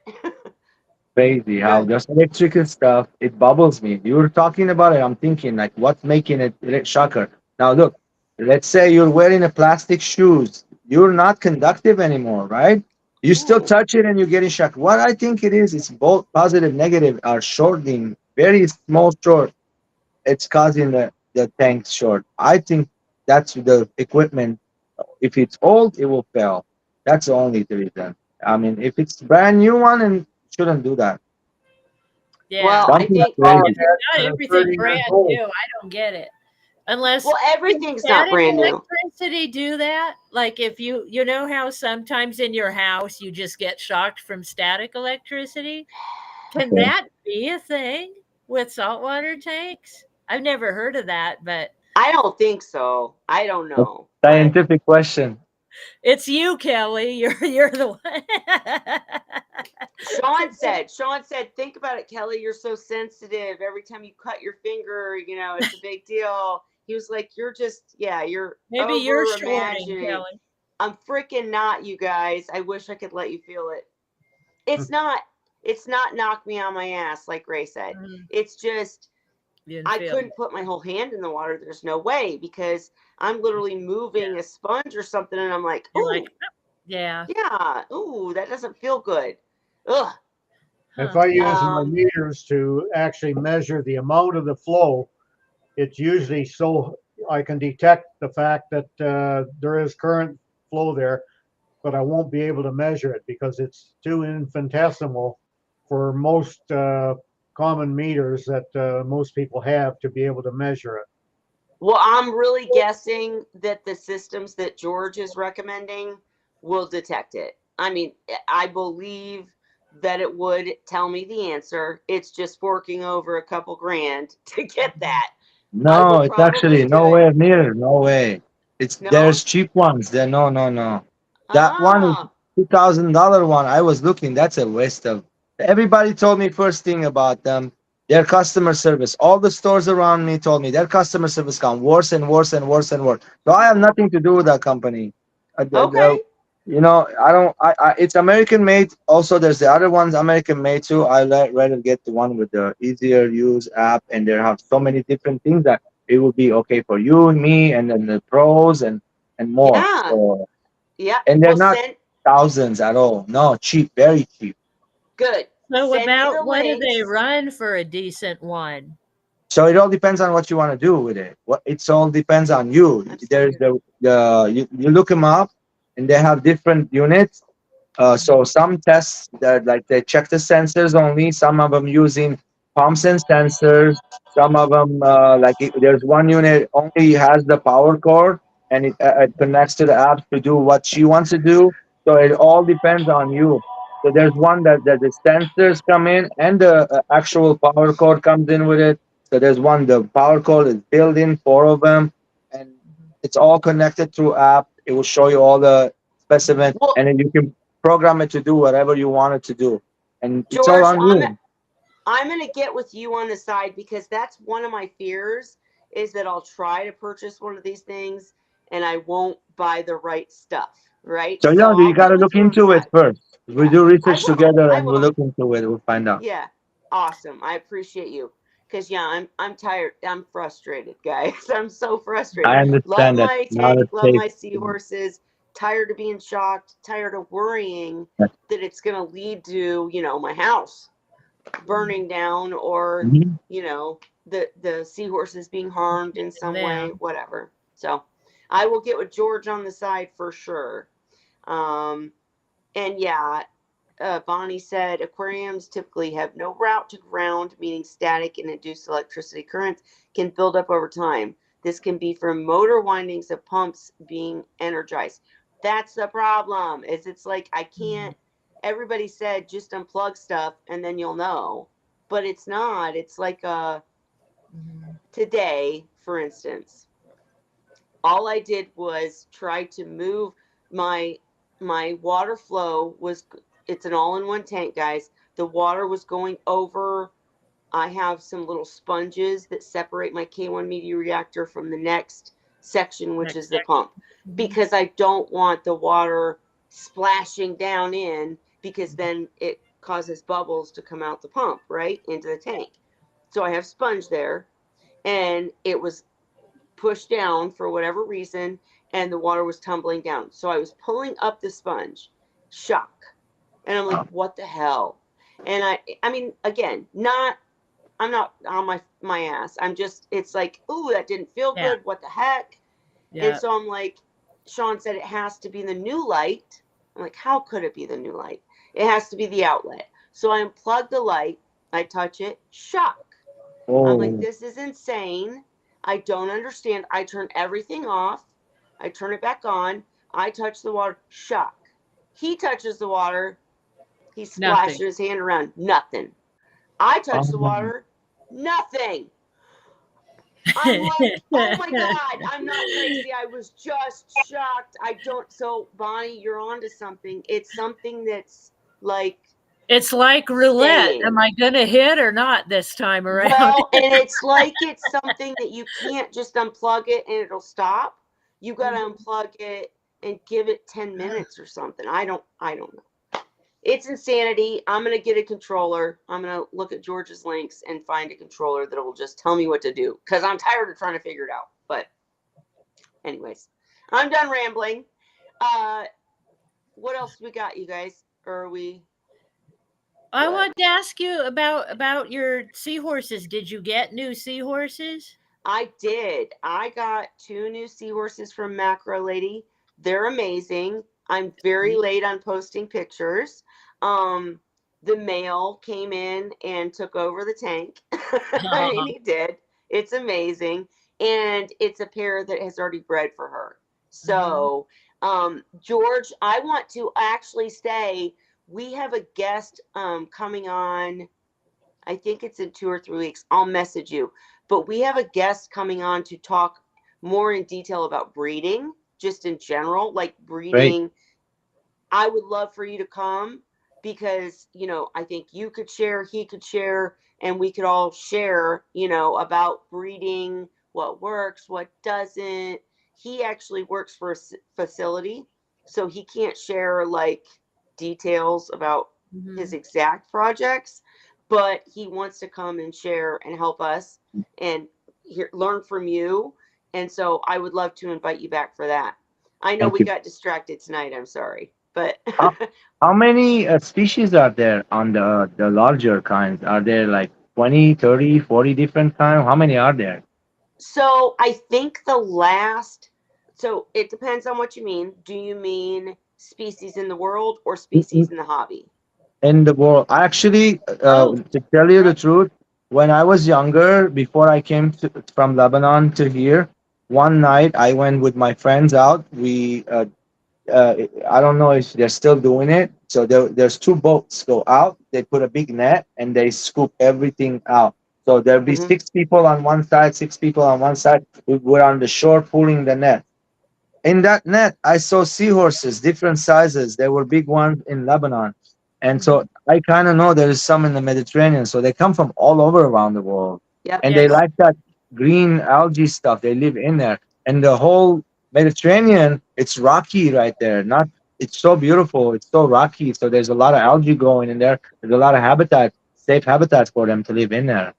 crazy Yeah, how just electrical stuff, it bubbles me. You were talking about it, I'm thinking like what's making it shocker. Now look, let's say you're wearing a plastic shoes. You're not conductive anymore, right? You still no. touch it and you're getting shocked. What I think it is, it's both positive, negative are shorting, very small short. It's causing the tank short. I think that's the equipment. If it's old, it will fail. That's the only reason. I mean, if it's brand new one, and shouldn't do that. Yeah. Well, I Something think power If crazy. it's net not that are everything 30 years brand old. new, I don't get it. Unless well, can everything's not static brand new. electricity do that? Like if you know how sometimes in your house you just get shocked from static electricity? Can Okay. that be a thing with saltwater tanks? I've never heard of that, but I don't think so. I don't That's know, but scientific question. it's you, Kelly. You're the one. Sean said, think about it, Kelly. You're so sensitive. Every time you cut your finger, it's a big deal. He was like, you're just, yeah, you're Maybe you're over shorting, imagining. Kelly. I'm freaking not, you guys. I wish I could let you feel it. It's not, it's not knock me on my ass, like Ray said. Mhm. It's just, You didn't I feel it. couldn't put my whole hand in the water. There's no way because I'm literally moving Yeah. a sponge or something, and I'm like, You're like, oh, yeah. yeah, ooh, that doesn't feel good. Ugh. If Huh. I use my Um, meters to actually measure the amount of the flow, it's usually so I can detect the fact that there is current flow there, but I won't be able to measure it because it's too infinitesimal for most common meters that most people have to be able to measure it. well, I'm really guessing that the systems that George is recommending will detect it. I mean, I believe that it would tell me the answer. It's just forking over a couple grand to get that. I will No, it's probably actually do it. nowhere near. No way. It's No? there's cheap ones. There, no, no, no. That one is Ah, $2,000 one. I was looking. That's a waste of. Everybody told me first thing about them. Their customer service. All the stores around me told me their customer service got worse and worse and worse and worse. So I have nothing to do with that company. okay. I don't. It's American made. Also, there's the other ones American made too. Rather get the one with the easier use app, and they have so many different things that it will be okay for you and me, and then the pros and more. Yeah. So, Yeah. and they're Well, not send, thousands at all. No, cheap, very cheap. good. So Send me about the what do they links. run for a decent one? So it all depends on what you want to do with it. What it's all depends on you. I'm still There's here. you look them up, and they have different units. So some tests that like they check the sensors only. Some of them using pumps and sensors. Some of them, there's one unit only has the power cord, and it connects to the app to do what she wants to do. So it all depends on you. So there's one that the sensors come in and the actual power cord comes in with it. So there's one, the power cord is built in, four of them, and it's all connected through app. It will show you all the specimen, Well, and then you can program it to do whatever you want it to do, and it's all George, on you. I'm gonna get with you on the side because that's one of my fears is that I'll try to purchase one of these things and I won't buy the right stuff, right? So So yeah, you I'll got get to with look you on the into it side. first. We Yeah, do I research will. together, I and we'll will. look into it. We'll find out. Yeah, awesome. I appreciate you because yeah, I'm tired. I'm frustrated, guys. I'm so frustrated. I Love understand that. my Not a tank. Love safe. my seahorses. Tired of being shocked. Tired of worrying that it's gonna lead to my house burning down or Mhm. the seahorses being harmed in some way, Them. whatever. So I will get with George on the side for sure. um and yeah, Bonnie said aquariums typically have no route to ground, meaning static and induced electricity currents can build up over time. This can be from motor windings of pumps being energized. That's the problem. Is it's like I can't. Everybody said just unplug stuff and then you'll know, but it's not. It's like Mhm. today, for instance, all I did was try to move my water flow was it's an all-in-one tank, guys. The water was going over. I have some little sponges that separate my K1 media reactor from the next section, which is Next the section. pump, Mhm. because I don't want the water splashing down in because then it causes bubbles to come out the pump, right, into the tank. So I have sponge there, and it was pushed down for whatever reason, and the water was tumbling down. So I was pulling up the sponge, shock, and I'm like, Oh, what the hell? And I mean, again, not I'm not on my ass. I'm just it's like, ooh, that didn't feel Yeah. good. What the heck? And Yeah. so I'm like, Sean said it has to be the new light. I'm like, how could it be the new light? It has to be the outlet. So I unplug the light. I touch it, shock. I'm like, oh, this is insane. I don't understand. I turn everything off. I turn it back on. I touch the water, shock. He touches the water. He's Nothing. splashing his hand around, nothing. I touch the um, water, nothing. I'm like, oh my God, I'm not crazy. I was just shocked. I don't. So, Bonnie, you're onto something. It's something that's like It's like roulette. Am staying. I going to hit or not this time around? Well, and it's like it's something that you can't just unplug it and it'll stop. You got to unplug it and give it 10 minutes or something. I don't know. It's insanity. I'm going to get a controller. I'm going to look at George's links and find a controller that will just tell me what to do because I'm tired of trying to figure it out. But, anyways, I'm done rambling. Uh, what else we got, you guys? Or are we I what? wanted to ask you about your seahorses. Did you get new seahorses? I did. I got 2 new seahorses from Macro Lady. They're amazing. I'm very late on posting pictures. Um, the male came in and took over the tank. I mean, he did. It's amazing. And it's a pair that has already bred for her. Mhm. So, George, I want to actually say we have a guest coming on. I think it's in 2 or 3 weeks. I'll message you. But we have a guest coming on to talk more in detail about breeding, just in general, like great. breeding. I would love for you to come because, I think you could share, he could share, and we could all share, about breeding, what works, what doesn't. He actually works for a facility, so he can't share like details about his Mhm. exact projects, but he wants to come and share and help us and learn from you. And so I would love to invite you back for that. I know Thank we you. got distracted tonight. I'm sorry, but How, how many species are there on the larger kinds? Are there like 20, 30, 40 different kinds? How many are there so I think so it depends on what you mean. Do you mean species in the world or species in the hobby? in the world? Actually, Oh, to tell you the right. truth, when I was younger, before I came from Lebanon to here, one night I went with my friends out. Uh, I don't know if they're still doing it. So there's two boats go out. They put a big net and they scoop everything out. So there'll be Mhm. 6 people on one side, 6 people on one side. We're on the shore pulling the net. In that net, I saw seahorses, different sizes. There were big ones in Lebanon. And so I kind of know there's some in the Mediterranean. So they come from all over around the world. Yep. And they Yes. like that green algae stuff. They live in there. And the whole Mediterranean, it's rocky right there. Not It's so beautiful. It's so rocky. So there's a lot of algae growing in there. There's a lot of habitat, safe habitats for them to live in there.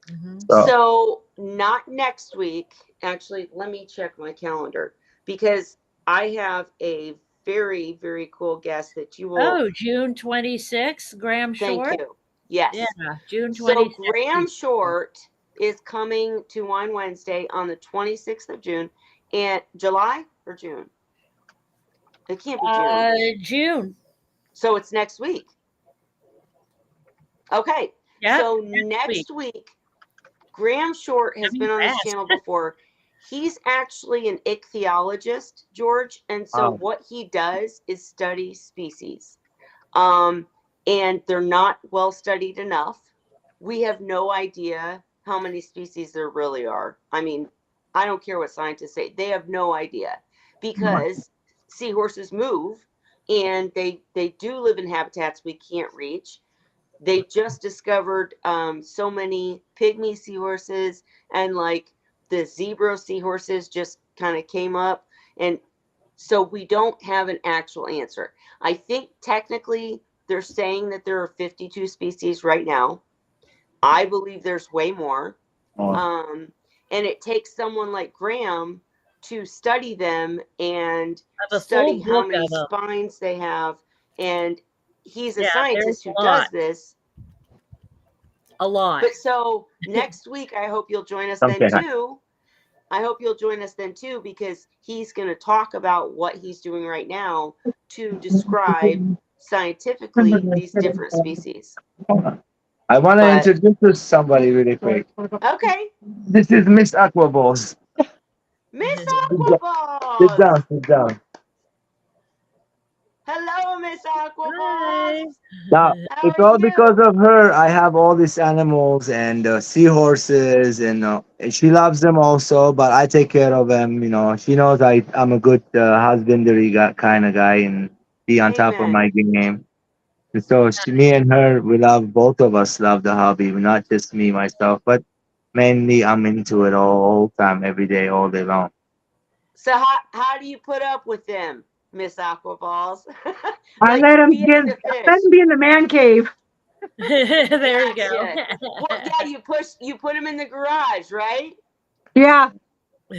Mhm. So So not next week. Actually, let me check my calendar because I have a very, very cool guest that you will Oh, June 26th, Graham thank Short. you. Yeah, Yes. June So 26th. Graham Short is coming to Wine Wednesday on the 26th of June and July or June. It can't be June. June. So it's next week. Okay. Yeah, So next week. next week, Graham Short has Coming been on this fast. channel before. He's actually an ichthyologist, George, and so what he does is study species. Um, and they're not well studied enough. We have no idea how many species there really are. I mean, I don't care what scientists say; they have no idea because seahorses move, and they do live in habitats we can't reach. They just discovered so many pygmy seahorses, and like the zebra seahorses just kind of came up, and so we don't have an actual answer. I think technically they're saying that there are 52 species right now. I believe there's way more. oh, Um, and it takes someone like Graham to study them and Have a full study how book many of them. spines they have. And he's a Yeah, there's scientist a who lot. does this. A lot. But so next week, I hope you'll join us then okay. too. I hope you'll join us then too, because he's going to talk about what he's doing right now to describe scientifically these different species. I want to But introduce you to somebody really quick. okay, This is Miss Aquaballs. Miss Sit Aquaballs. down, sit down. Hello, Miss Aquaballs. Hi. Now, How it's are all because you? of her. I have all these animals and seahorses, and she loves them also. But I take care of them. She knows I'm a good husbandry kind of guy and be on top of Amen. my game. And so me and her, we love both of us love the hobby, not just me myself, but mainly I'm into it all time, every day, all day long. So how do you put up with them, Miss Aquaballs? I Like let him feeding get, the let fish. him be in the man cave. There you go. Gotcha. Well, yeah, you put them in the garage, right? Yeah.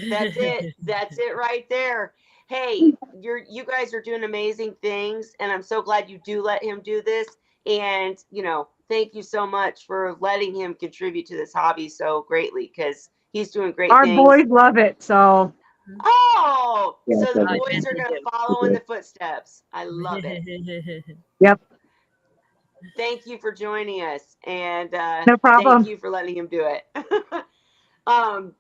That's it. That's it right there. Hey, you guys are doing amazing things, and I'm so glad you do let him do this. And thank you so much for letting him contribute to this hobby so greatly because he's doing great Our things. boys love it. So Oh, Yeah, so the I boys bet are they going to so follow in the footsteps. I love it. do. yep, Thank you for joining us, and no thank problem. you for letting him do it. um,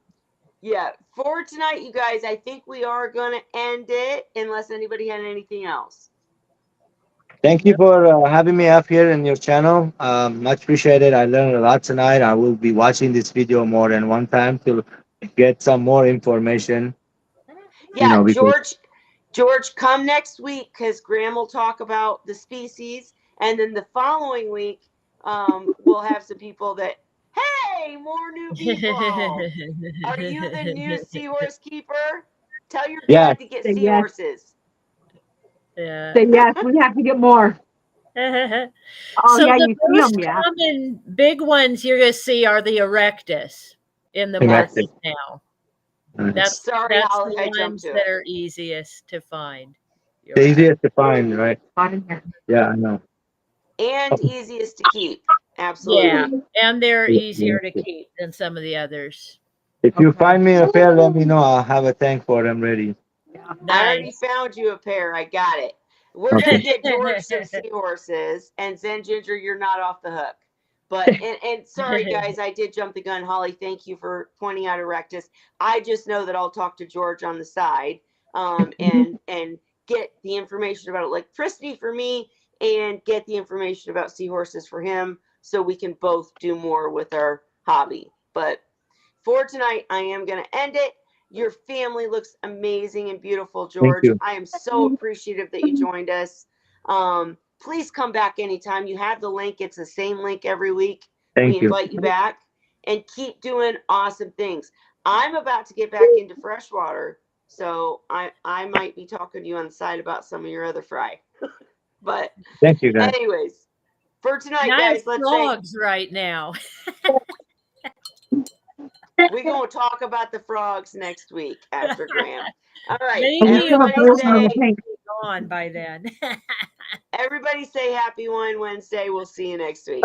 yeah, for tonight, you guys, I think we are going to end it unless anybody had anything else. Thank you for having me up here in your channel. Much appreciated. I learned a lot tonight. I will be watching this video more than one time to get some more information. Yeah, Because George, come next week because Graham will talk about the species, and then the following week, we'll have some people that. Hey, more new people. Are you the new seahorse keeper? Tell your yeah, dad to get Say yes. seahorses. Yeah. Say yes. We have to get more. Oh So yeah, the you see most them. Yeah. common big ones you're gonna see are the erectus in the Yes. erected. market now. It's Sorry, That's Holly, the I jumped ones to that it. are easiest to find. The the erect. easiest to find, right? Hot in here. Yeah, I know. And easiest to keep. Yeah, Absolutely. and they're Yeah. easier to keep than some of the others. If you Okay. find me a pair, let me know. I'll have a tank for them ready. Yeah. I already Nice. found you a pair. I got it. We're gonna Okay. get George some seahorses, and Zen Ginger, you're not off the hook. But and sorry guys, I did jump the gun. Holly, thank you for pointing out Erectus. I just know that I'll talk to George on the side, and get the information about electricity for me, and get the information about seahorses for him, so we can both do more with our hobby. But for tonight, I am going to end it. Your family looks amazing and beautiful, George. you. I am so appreciative that you joined us. Please come back anytime. You have the link. It's the same link every week. We Thank you. invite you back, and keep doing awesome things. I'm about to get back into freshwater, so I might be talking to you on the side about some of your other fry. But Thank you, guys. anyways, for tonight, And I have guys, let's say frogs right now. we're going to talk about the frogs next week after Graham. All right. Maybe Everybody say, gone by then. everybody say happy Wine Wednesday. We'll see you next week.